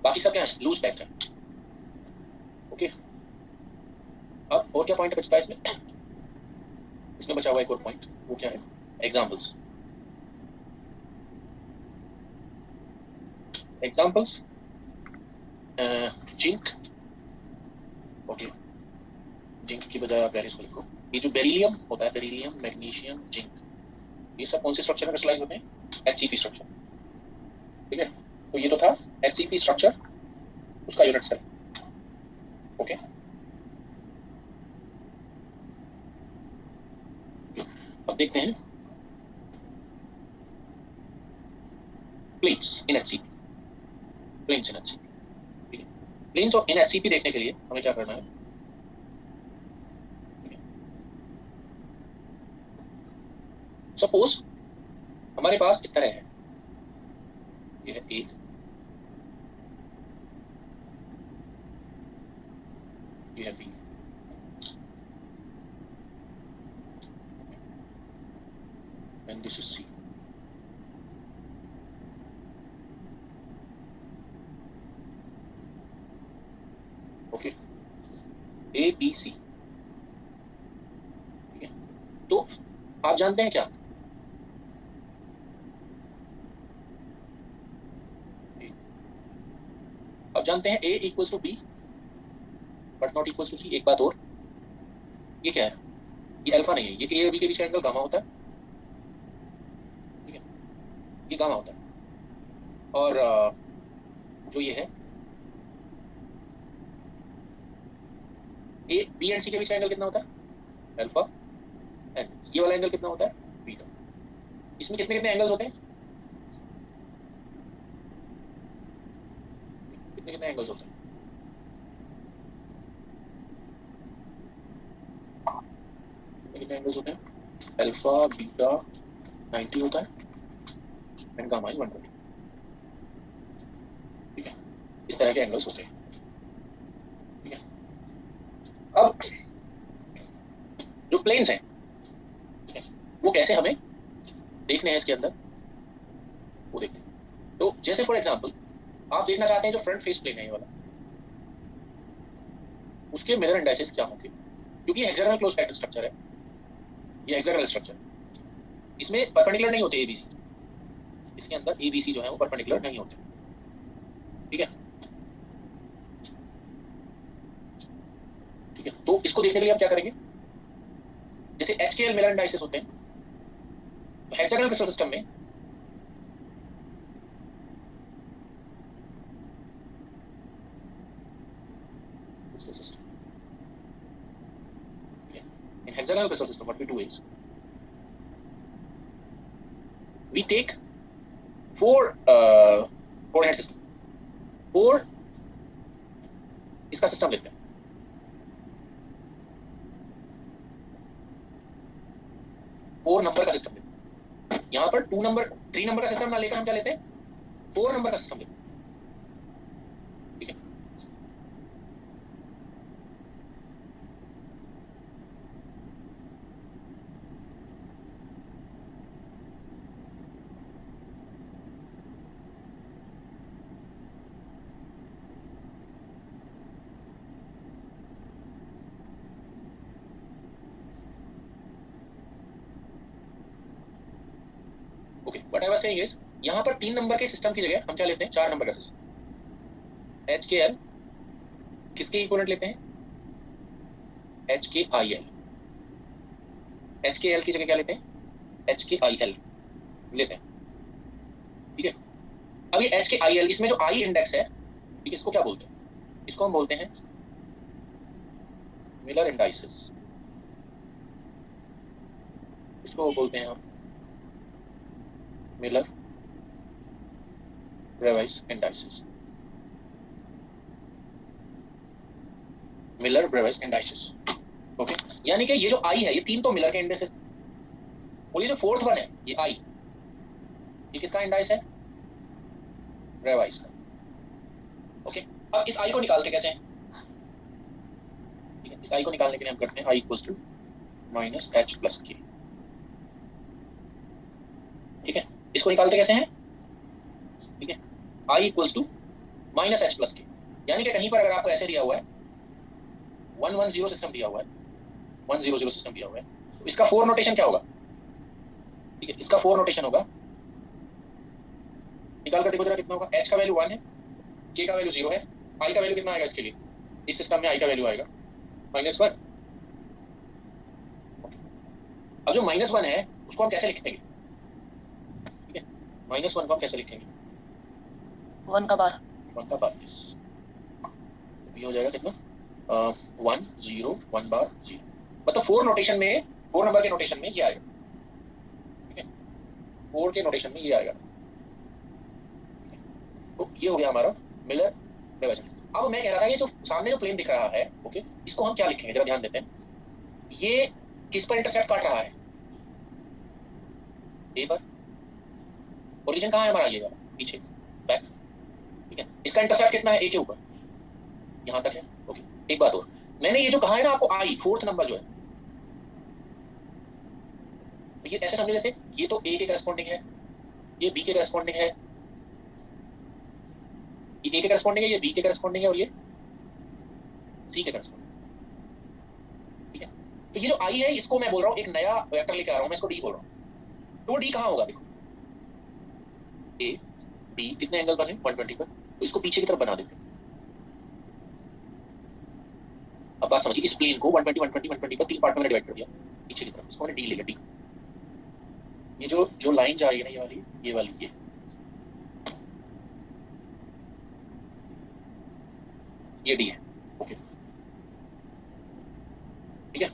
Speaker 3: बाकी सब क्या है? लूज पैक्ड है। ओके, अब और क्या पॉइंट बचता है इसमें? इसमें बचा हुआ एक और पॉइंट, वो क्या है? एग्जांपल्स। जिंक। ओके, जिंक की बजाय आप इसको लिखो, ये जो बेरिलियम होता है, बेरिलियम, मैग्नीशियम, जिंक, ये सब कौन से स्ट्रक्चर में क्रिस्टलाइज होते हैं? HCP structure. ठीक है, तो ये तो था HCP स्ट्रक्चर, उसका यूनिट सेल। ओके, अब देखते हैं प्लेन्स इन HCP। प्लेन्स इन HCP, ठीक है, प्लेन्स ऑफ इन HCP देखने के लिए हमें क्या करना है? सपोज हमारे पास इस तरह है, ये है A, ये है B, and this is C. Okay, A B C। ठीक है, तो आप जानते हैं क्या? आप जानते हैं A equals to B but not equals to C। एक बात और, ये क्या है? ये अल्फा नहीं है, ये A और B के बीच का एंगल गामा होता है, ठीक है, ये गामा होता है। और जो ये है A B एंड C के बीच का एंगल कितना होता है? अल्फा। एंड ये वाला एंगल कितना होता है? बीटा। इसमें कितने कितने एंगल्स होते हैं? कितने कितने एंगल्स होते हैं? कितने एंगल्स होते हैं? अल्फा बीटा 90 होता है एंड गामा 120। ठीक है, इस तरह के एंगल्स होते हैं। ठीक है, अब जो प्लेन्स हैं, ठीक है, वो कैसे हमें देखने हैं इसके अंदर, वो देखते हैं। तो जैसे फॉर एग्जांपल आप देखना चाहते हैं जो फ्रंट फेस प्लेन है ये वाला, उसके मिरर इंडाइसेस क्या होंगे, क्योंकि ये हेक्सागोनल क्लोज पैक्ड स्ट्रक्चर है, ये हेक्सागोनल स्ट्रक्चर, इसमें परपेंडिकुलर नहीं होते एबीसी, इसके अंदर एबीसी जो है वो परपेंडिकुलर नहीं होते। ठीक है, ठीक है, तो इसको देखने के लिए हम क्या करेंगे, जैसे एचकेएल मिरर इंडाइसेस होते हैं, तो हेक्सागोनल क्रिस्टल सिस्टम में in hexagonal crystal system what we do is we take four head system, four इसका सिस्टम लेते हैं, फोर नंबर का सिस्टम लेते हैं। यहां पर 2 नंबर 3 नंबर का सिस्टम ना लेकर हम क्या लेते हैं, 4 नंबर का सिस्टम लेते हैं। ठीक है, okay, what I was saying is यहां पर 3 नंबर के सिस्टम की जगह हम क्या लेते हैं, 4 नंबर का सिस्टम। HKL किसके इक्विवेलेंट लेते हैं, HKIL। HKL की जगह क्या लेते हैं, HKIL लेते हैं। ठीक है, अब ये HKIL, इसमें जो I इंडेक्स है, ठीक है, इसको क्या बोलते हैं, इसको हम बोलते हैं मिलर इंडाइसेस, इसको बोलते हैं हम Miller Bravais indices, Miller Bravais indices. Okay, यानी कि ये जो आई है, ये 3 तो मिलर के इंडाइसेस, और ये जो 4th वन है ये आई, ये किसका इंडाइस है, ब्रेवाइस का। ओके, अब इस आई को निकालते कैसे हैं, ठीक है, इस आई को निकालने के लिए हम करते हैं I equals to minus H plus K. ठीक है, इसको निकालते कैसे हैं, ठीक है, I equals to minus H plus K, यानी कि कहीं पर अगर आपको ऐसे दिया हुआ है 110 सिस्टम दिया हुआ है, 100 सिस्टम दिया हुआ है, तो इसका 4 नोटेशन क्या होगा, ठीक है, इसका 4 नोटेशन होगा, निकाल कर देखो जरा कितना होगा, h का वैल्यू 1 है, k का वैल्यू 0 है, i का वैल्यू कितना आएगा इसके लिए, इस सिस्टम में i का वैल्यू आएगा -1। अब जो -1 है उसको हम कैसे लिखेंगे, ठीक है, -1 को हम कैसे लिखेंगे,
Speaker 4: 1 का बार,
Speaker 3: 1 का बार, ये हो जाएगा कितना, 1 0 1 बार 0, मतलब 4 नोटेशन में, 4 नंबर के नोटेशन में ये आएगा। ठीक है, 4 के नोटेशन में ये आएगा। तो ये हो गया हमारा मिलर ब्रेवाइस। अब मैं कह रहा था ये जो सामने जो प्लेन दिख रहा है, ओके, इसको हम क्या लिखेंगे, जरा ध्यान देते हैं, ये किस पर इंटरसेक्ट काट रहा है, ए पर, ओरिजिन कहाँ है हमारा, ये वाला पीछे बैक। ठीक है, इसका इंटरसेप्ट कितना है, ए के ऊपर, यहां तक है। ओके, एक बात और, मैंने ये जो कहा है ना आपको आई 4th नंबर जो है, तो ये ऐसे समझे जैसे ये तो ए के करस्पॉन्डिंग है, ये बी के करस्पॉन्डिंग है, ये ए के करस्पॉन्डिंग है, ये बी के करस्पॉन्डिंग है, और ये सी के करस्पॉन्डिंग। ठीक है, तो ये जो आई है इसको मैं बोल रहा हूँ एक नया वेक्टर लेके आ रहा हूँ, मैं इसको डी बोल रहा हूँ। तो डी कहाँ होगा? देखो ए बी कितने एंगल बने 120 पर, तो इसको पीछे की तरफ बना देते हैं। अब बात समझिए, इस प्लेन को 120 120 120 पर 3 पार्ट में डिवाइड कर दिया पीछे की तरफ, इसको मैंने डी ले लिया। डी ये जो लाइन जा रही है ना, ये वाली ये डी है। ओके ठीक है,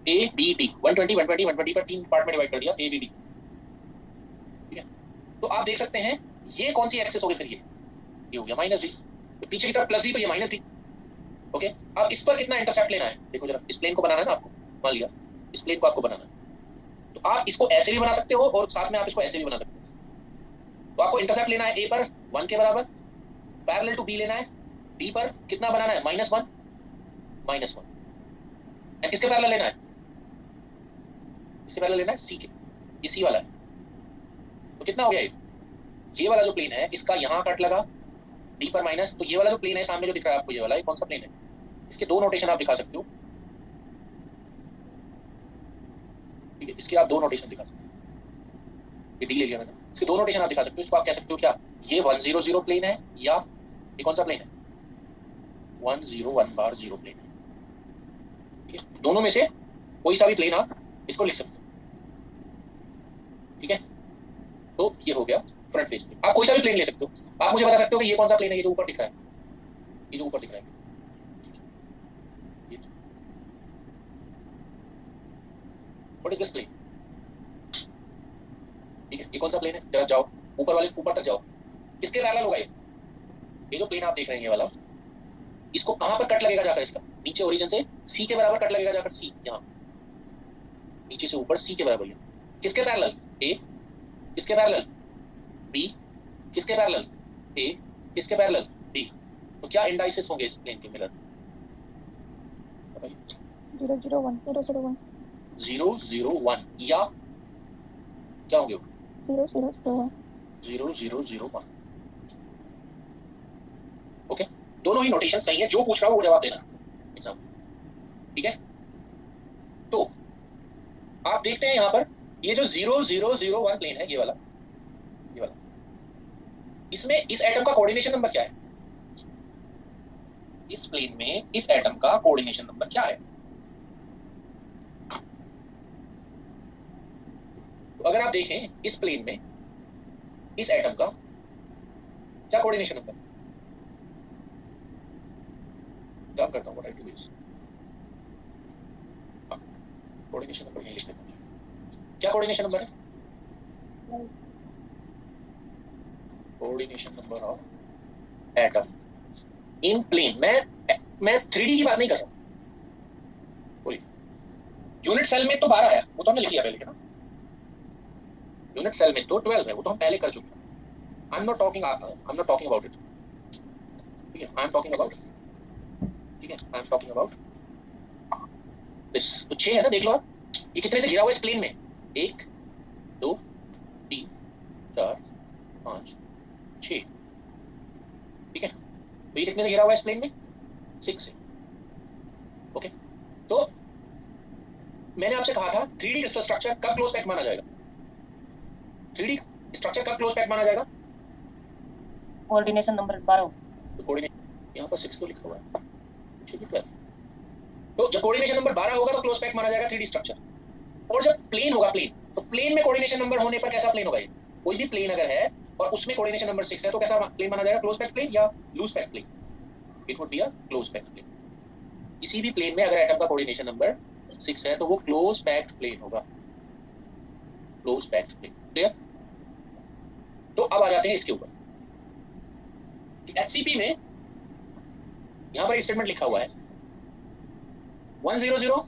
Speaker 3: ए बी डी 120 120 120 पर 3 पार्ट में डिवाइड कर दिया ए बी डी। ठीक है, तो आप देख सकते हैं ये कौन सी एक्सेस होगी? फिर ये हो गया माइनस डी, तो पीछे की तरफ प्लस डी, तो ये माइनस डी। ओके, अब इस पर कितना इंटरसेप्ट लेना है? देखो जरा, इस प्लेन को बनाना है ना आपको, मान लिया इस प्लेन को आपको बनाना है, तो आप इसको ऐसे भी बना सकते हो और साथ में आप इसको ऐसे भी बना सकते हो। तो आपको इंटरसेप्ट लेना है ए पर 1 के बराबर, पैरेलल टू बी लेना है, डी पर कितना बनाना है? -1 एंड किसके पैरेलल लेना है? इसके पैरेलल लेना है सी के, ये सी वाला है। तो कितना हो गया ये वाला जो प्लेन है इसका यहाँ कट लगा डी पर माइनस, तो ये वाला जो प्लेन है सामने जो दिख रहा है आपको, ये वाला ये कौन सा प्लेन है? इसके दो नोटेशन आप दिखा सकते हो। ठीक है, इसके आप दो नोटेशन दिखा सकते हो, ये डी ले लिया मैंने, इसके दो नोटेशन आप दिखा सकते हो। इसको आप कह सकते हो क्या? ये 100 प्लेन है, या ये कौन सा प्लेन है? 101/0 प्लेन है। ठीक है, दोनों में से कोई सा भी प्लेन आप इसको लिख सकते हो। ठीक है, तो ये हो गया फ्रंट फेस प्लेन। आप कोई सा भी प्लेन ले सकते हो। आप मुझे बता सकते हो कि ये कौन सा प्लेन है? ये जो ऊपर दिख रहा है, ये जो ऊपर दिख रहा है, व्हाट इज दिस प्लेन? ठीक है, ये कौन सा प्लेन है? जरा जाओ ऊपर तक जाओ, किसके पैरेलल होगा ये जो प्लेन आप देख रहे हैं ये वाला, इसको कहां पर कट लगेगा जाकर? इसका नीचे ओरिजिन से सी के बराबर कट लगेगा जाकर, सी यहाँ नीचे से ऊपर सी के बराबर। किसके पैरेलल? ए। किसके पैरेलल? बी। किसके पैरेलल? ए। किसके पैरेलल? डी। तो क्या इंडाइसेस होंगे इस प्लेन के मिरर? 001 या क्या होंगे? 0001। ओके, दोनों ही नोटेशन सही है, जो पूछ रहा हूं वो जवाब देना एग्जाम। ठीक है, तो आप देखते हैं यहां पर ये जो 0001 प्लेन है, ये वाला इसमें इस एटम का कोऑर्डिनेशन नंबर क्या है? इस प्लेन में इस एटम का कोऑर्डिनेशन नंबर क्या है? तो अगर आप देखें इस प्लेन में इस एटम का क्या कोऑर्डिनेशन नंबर? काम करता हूं, what I do is coordination number यहीं लिख देता हूं। क्या कोऑर्डिनेशन नंबर है? Coordination number of atom in plane. मैं 3D की बात नहीं कर रहा हूं। बोलिए, यूनिट सेल में तो 12 है, वो तो हमने लिख लिया पहले ना। यूनिट सेल में तो 12 है, वो तो हम पहले कर चुके हैं। I am not talking about it. ठीक है, I am talking about this. तो 6 है ना, देख लो आप, ये कितने से घिरा हुआ है इस प्लेन में? 1 2 3 4 5 6। ठीक है, तो ये कितने से घिरा हुआ है इस प्लेन में? 6 से। ओके, तो मैंने आपसे कहा था 3D क्रिस्टल स्ट्रक्चर कब क्लोज पैक्ट माना जाएगा? 3D स्ट्रक्चर कब क्लोज पैक्ट माना जाएगा?
Speaker 4: Coordination number 12।
Speaker 3: तो कोऑर्डिनेशन यहाँ पर 6 को लिखा हुआ है, तो जब कोऑर्डिनेशन नंबर 12 होगा तो क्लोज पैक्ट माना जाएगा 3D स्ट्रक्चर। और जब प्लेन होगा, तो प्लेन में कोऑर्डिनेशन नंबर होने पर कैसा प्लेन होगा? ये कोई भी प्लेन अगर है और उसमें कोऑर्डिनेशन नंबर 6 है तो कैसा प्लेन माना जाएगा? क्लोज पैक्ट प्लेन या loose packed plane? It would be a close packed plane. किसी भी प्लेन में अगर एटम का कोऑर्डिनेशन नंबर 6 है तो वो क्लोज पैक्ट प्लेन होगा, क्लोज पैक्ट प्लेन। क्लियर? तो अब आ जाते हैं इसके ऊपर। HCP में यहां पर स्टेटमेंट लिखा हुआ है 100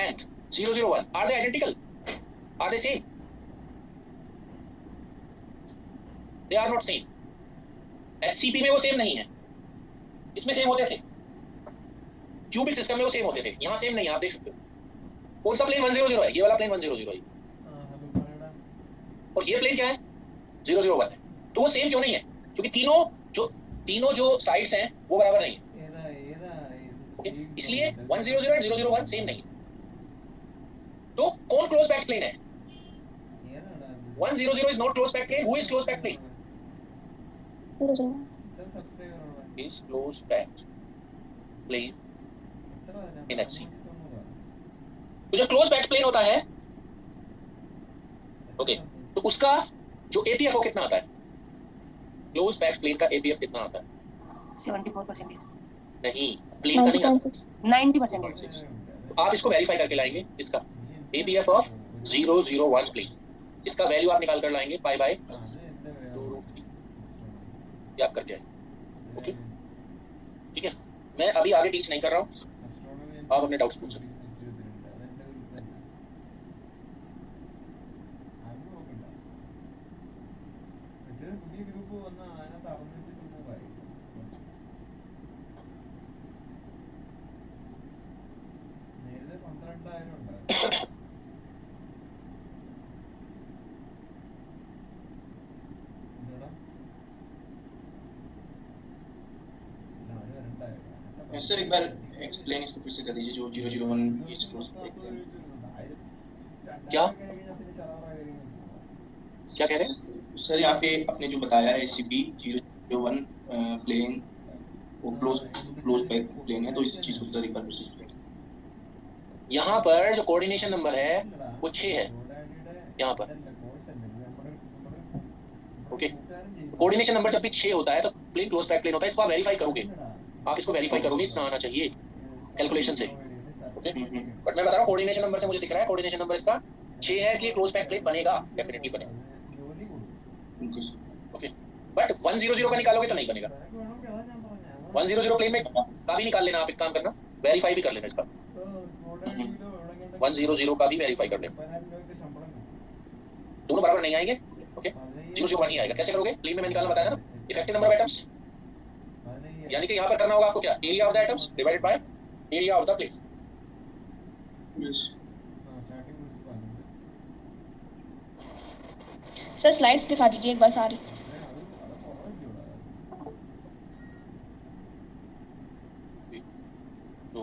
Speaker 3: and 001 are they identical? Are they same? They are not same. HCP में वो सेम नहीं है, इसमें सेम होते थे, क्यूबिक सिस्टम में वो सेम होते थे, यहाँ सेम नहीं है। आप देख सकते हो कौन सा प्लेन 100 है? ये वाला प्लेन 100 है, और ये प्लेन क्या है? 001 है। तो वो सेम क्यों नहीं है? क्योंकि तीनों जो साइड्स हैं वो बराबर नहीं है। ओके, इसलिए 100 एंड 001 सेम नहीं। तो कौन क्लोज पैक्ड प्लेन है? 100 is not close packed plane. Who is close packed plane? Is close packed plane in HC. तो जो क्लोज पैक्ड प्लेन होता है, ओके, तो उसका जो एपीएफ वो कितना आता है? क्लोज पैक्ड प्लेन का एपीएफ कितना आता है?
Speaker 4: 74%।
Speaker 3: नहीं, प्लेन का नहीं आता।
Speaker 4: 90%।
Speaker 3: तो आप इसको वेरीफाई करके लाएंगे, इसका एपीएफ ऑफ 001 प्लेन, इसका वैल्यू आप निकाल कर लाएंगे पाई बाय 2√3, ये आप करके आएंगे। ओके, ठीक है। मैं अभी आगे टीच नहीं कर रहा हूँ, आप अपने डाउट्स पूछ सकते हैं।
Speaker 8: सर एक बार एक्सप्लेन इसको फिर से कर दीजिए, जो 001 इज क्लोज।
Speaker 3: क्या क्या कह रहे हैं
Speaker 8: सर? यहाँ पे आपने जो बताया है एसीपी 001 प्लेन वो क्लोज पैक प्लेन है, तो इस चीज को सर एक बार फिर से explain।
Speaker 3: यहाँ पर जो कोऑर्डिनेशन नंबर है वो 6 है यहाँ पर। ओके, कोऑर्डिनेशन नंबर जब भी 6 होता है तो प्लेन क्लोज पैक प्लेन होता है। इसको आप वेरीफाई करोगे, आप इसको वेरीफाई करोगे, इतना आना चाहिए कैलकुलेशन से। ओके, बट मैं बता रहा हूँ कोऑर्डिनेशन नंबर से मुझे दिख रहा है, कोऑर्डिनेशन नंबर इसका 6 है, इसलिए क्लोज पैक प्लेन बनेगा, डेफिनेटली बनेगा। ओके, बट 100 का निकालोगे तो नहीं बनेगा। 100 प्लेन में का भी निकाल लेना, आप एक काम करना, वेरीफाई भी कर लेना इसका। 100 का भी वेरीफाई कर लेना, दोनों बराबर नहीं आएंगे। ओके, 001 ही आएगा। कैसे करोगे? प्लेन में मैं निकालना बताया था ना, इफेक्टिव नंबर ऑफ एटम्स, यानी कि यहाँ पर करना होगा आपको क्या, area of the atoms divided by area of the plane.
Speaker 7: Sir slides दिखा दीजिए एक बार सारी।
Speaker 3: दो,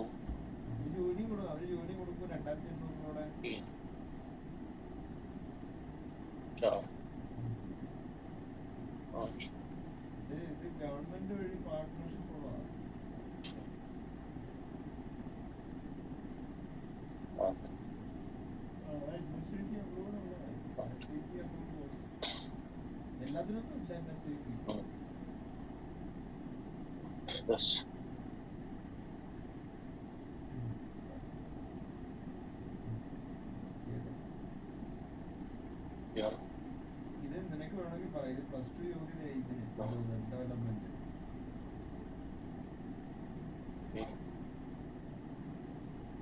Speaker 3: तीन, चार, पाँच, दस, ग्यारह,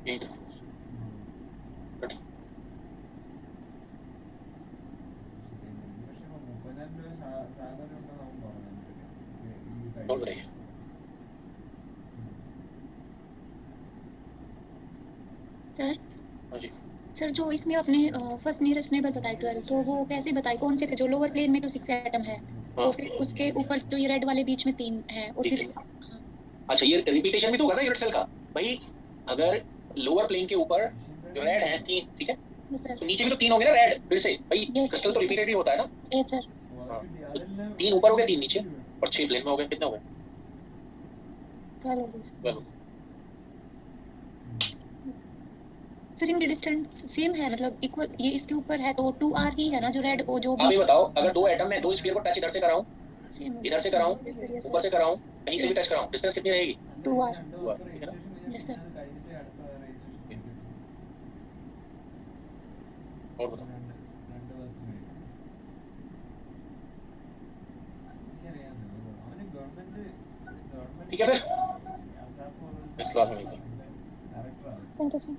Speaker 3: एट, थर्टी, और बताइए।
Speaker 9: सर
Speaker 3: हाँ जी,
Speaker 9: सर जो इसमें आपने फर्स्ट नियरेस्ट नेबर बताया 12, तो वो कैसे बताए, कौन से थे? जो लोअर प्लेन में तो 6 एटम है, तो फिर उसके ऊपर जो ये रेड वाले बीच में 3 है, और फिर
Speaker 3: अच्छा ये रिपीटेशन भी तो होगा ना यूनिट सेल का भाई। अगर लोअर प्लेन के ऊपर जो रेड है 3, ठीक है,
Speaker 9: सर
Speaker 3: तो नीचे भी तो 3 होंगे ना रेड, फिर से भाई क्रिस्टल तो रिपीटेड ही होता है ना।
Speaker 9: Yes sir.
Speaker 3: हाँ, तो 3 ऊपर हो गए, 3 नीचे, और 6 प्लेन में हो गए। कितने हो गए? 12।
Speaker 9: सर इनकी डिस्टेंस सेम है, मतलब इक्वल, ये इसके ऊपर है तो 2r ही है ना जो रेड, वो जो
Speaker 3: आप ये बताओ, अगर 2 एटम में 2 स्फीयर को टच इधर से कराऊं,
Speaker 9: सेम
Speaker 3: इधर से कराऊं, ऊपर से कराऊं, कहीं से भी टच कराऊं, डिस्टेंस कितनी रहेगी?
Speaker 9: 2r।
Speaker 3: 2r, ठीक है ना।
Speaker 9: Yes sir.
Speaker 3: और बताओ। ठीक है, फिर नेक्स्ट क्लास में मिलते हैं।
Speaker 9: Thank you sir.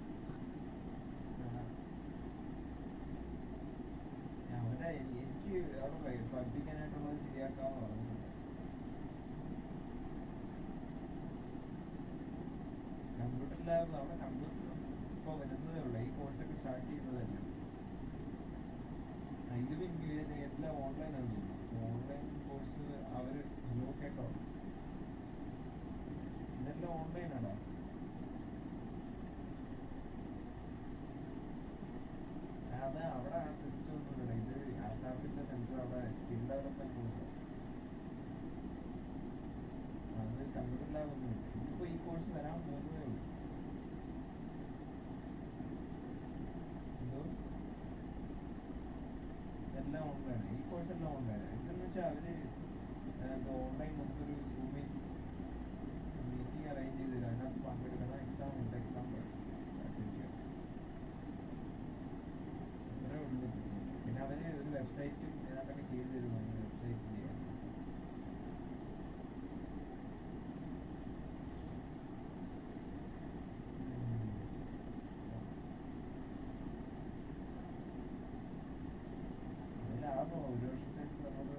Speaker 10: Computer lab അവിടെ കമ്പ്യൂട്ടർ ഇപ്പോൾ വരുന്നതേ ഉള്ളൂ, ഈ കോഴ്സൊക്കെ സ്റ്റാർട്ട് ചെയ്യുന്നതല്ലേ. ഇതിൽ എല്ലാം ഓൺലൈനാണ് തോന്നുന്നു. ഓൺലൈൻ കോഴ്സ് അവർ കേട്ടോ, ഇതെല്ലാം ഓൺലൈനാണോ? അത് അവിടെ ആ സിസ്റ്റം ഒന്നും ഇല്ല. ഇത് ആസാമിന്റെ സെന്റർ അവിടെ സ്കിൽ ഡെവലപ്മെന്റ് കോഴ്സ് അത് കമ്പ്യൂട്ടർ ലാബ് ഒന്നും ഇല്ല. ഇനിയിപ്പോ ഈ കോഴ്സ് വരാൻ പോകുന്നതേ ഉള്ളൂ. എന്തോ എല്ലാം ഓൺലൈനാണ്. ഈ കോഴ്സ് എല്ലാം ഓൺലൈനാണ്. ഇതെന്ന് വെച്ചാൽ അവര് ഓൺലൈൻ നമുക്കൊരു സൂം മീറ്റിംഗ് അറേഞ്ച് ചെയ്ത് തരും. അതിനകത്ത് പങ്കെടുക്കണം. എക്സാം ഉണ്ട്. എക്സാം അറ്റൻഡ് ചെയ്യണം. അത്രേ ഉള്ളൂ. പിന്നെ അവര് ഒരു വെബ്സൈറ്റും ഏതാണ്ടൊക്കെ ചെയ്ത് തരും. അങ്ങനെ വെബ്സൈറ്റ് ചെയ്യാൻ അതിലാകുമോ ഒരു വർഷത്തേക്ക് നമുക്ക്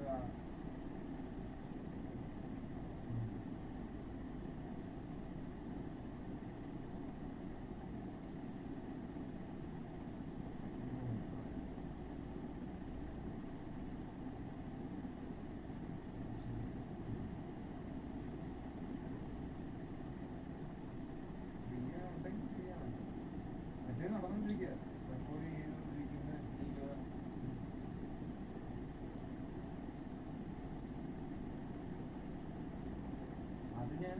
Speaker 10: ഉണ്ടെങ്കിൽ ചെയ്യാൻ മറ്റേ നടന്നുകൊണ്ടിരിക്കുക. റെക്കോർഡ് ചെയ്തുകൊണ്ടിരിക്കുന്ന അത് ഞാൻ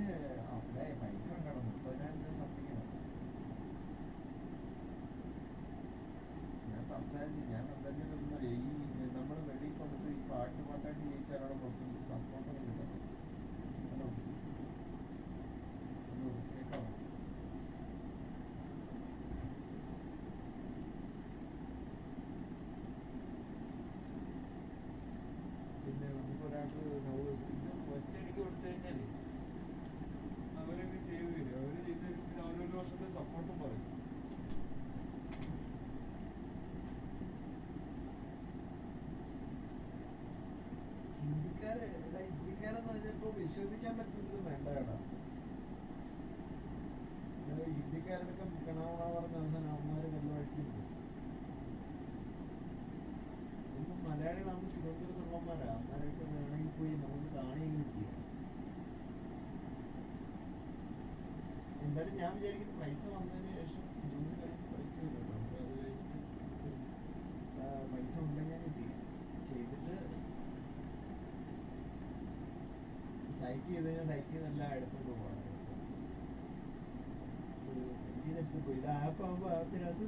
Speaker 10: അവിടെ പൈസ കണ്ടോ 30,000 രൂപ സംതിങ്ങാണ് ഞാൻ സംസാരിച്ചു. ഞാൻ എന്തെങ്കിലും ഈ നമ്മൾ വെളിയിൽ കൊണ്ടിട്ട് ഈ പാട്ടായിട്ട് ജയിച്ചാൽ അവിടെ കുറച്ച് സപ്പോർട്ടൊന്നും കിട്ടും. ഹലോ ഹലോ കേൾക്കാമോ? പിന്നെ നമുക്ക് ഒരാൾക്ക് ഒറ്റയടിക്ക് കൊടുത്തു കഴിഞ്ഞാൽ അവരൊക്കെ ചെയ്തു തരും. അവര് ചെയ്ത് തരും. പിന്നെ അവരൊരു വർഷത്തെ സപ്പോർട്ടും പറയും. ഹിന്ദിക്കാരെന്ന് വെച്ചപ്പോ വിശ്വസിക്കാൻ പറ്റുന്നത് വേണ്ട കേട്ടാ. ഹിന്ദിക്കാരനൊക്കെ കണാവണ പറഞ്ഞ അവസാനം അവന്മാര് നല്ല വഴിക്കുണ്ട്. ഒന്നും മലയാളികളാകുമ്പോൾ തിരുവനന്തപുരത്തുള്ളവന്മാരാ. അവന്മാരൊക്കെ വേണമെങ്കിൽ പോയി നമുക്ക് കാണുകയും ചെയ്യാം. എന്തായാലും ഞാൻ വിചാരിക്കുന്നത് പൈസ വന്നതിന് ശേഷം ജൂൺ കഴിഞ്ഞ് പൈസ കിട്ടും. നമുക്ക് അത് കഴിഞ്ഞിട്ട് പൈസ ഉണ്ടെങ്കിൽ ചെയ്യാം. ചെയ്തിട്ട് സൈറ്റ് ചെയ്ത് കഴിഞ്ഞാൽ സൈറ്റിൽ നിന്ന് എല്ലാം എടുത്തോണ്ട് പോകണം. ഇതിനെടുത്ത് പോയി ഇത് ആപ്പാകുമ്പോൾ ആപ്പിനകത്ത്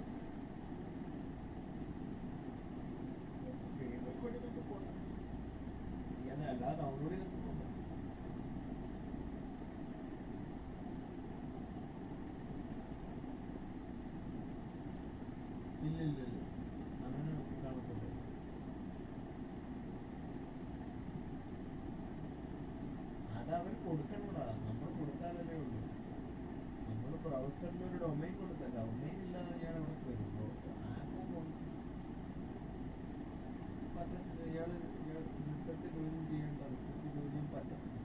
Speaker 10: സ്ക്രീൻ റെക്കോർഡ് ചെയ്തിട്ട് പോകണം. ചെയ്യാൻ അല്ലാതെ ഡൗൺലോഡ് ചെയ്തിട്ട് പോകണം. ഇല്ല അങ്ങനെ കാണത്തില്ല. അതവർ കൊടുക്കണോടാ. നമ്മൾ കൊടുത്താലല്ലേ ഉള്ളൂ. നമ്മൾ ബ്രൗസറിൽ ഒരു ഡൊമൈൻ കൊടുത്തല്ല. ഡൊമൈൻ ഇല്ലാതെ ഞാൻ അവിടെ വരുമ്പോ ആപ്പ് കൊടുക്കും. പറ്റത്തില്ല. ഇയാള് ചിത്രത്തിൽ ജോലിയും ചെയ്യേണ്ട ചിത്രത്തിൽ ജോലിയും പറ്റത്തില്ല.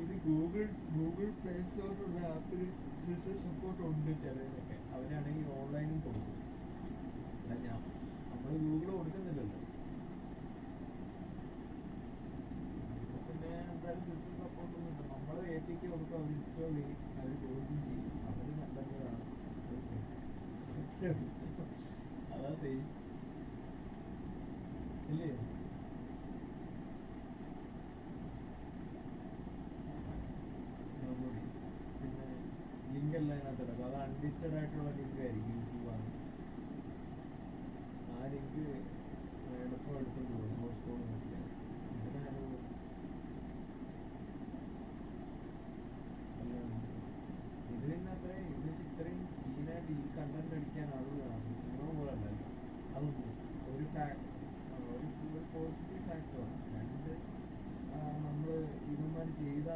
Speaker 10: ഇത് ഗൂഗിൾ പ്ലേ സ്റ്റോറിലുള്ള ആപ്പിൽ സപ്പോർട്ട് ഉണ്ട് ചിലതിനൊക്കെ. അവരാണെങ്കിൽ ഓൺലൈനും കൊടുക്കും. അല്ല നമ്മൾ ഗൂഗിൾ കൊടുക്കുന്നില്ലല്ലോ. പിന്നെ എന്തായാലും സിസ്റ്റം സപ്പോർട്ടൊന്നും ഇല്ല. നമ്മൾ APK കൊടുക്കും. അവർ ഇൻസ്റ്റാൾ ചെയ്യും. അവർ ചോദ്യം ചെയ്യും. അവർ നല്ലതാണ്. അതാ സെയിം ഇല്ലേ? പിന്നെ ലിങ്ക് എല്ലാം അതിനകത്ത് കിടക്കും. അത് അൺലിസ്റ്റഡ് ആയിട്ടുള്ള ലിങ്ക് ആയിരിക്കും. യൂട്യൂബാണ്. ആ ലിങ്ക് എളുപ്പം എടുത്തോണ്ട് പോകും. സോഴ്സ് കോഡ് നോക്കിയാൽ ഇതിനാണ് ഇത് പിന്നെ അത്രയും ഇത് വെച്ച് ഇത്രയും ക്ലീനായിട്ട് ഈ കണ്ടന്റ് അടിക്കാൻ ആളുകളാണ്. സിനിമ പോലെ അല്ലല്ലോ. അതൊന്നും ഒരു ഒരു പോസിറ്റീവ് ഫാക്ടറാണ്. രണ്ട് നമ്മൾ ഇവന്മാർ ചെയ്ത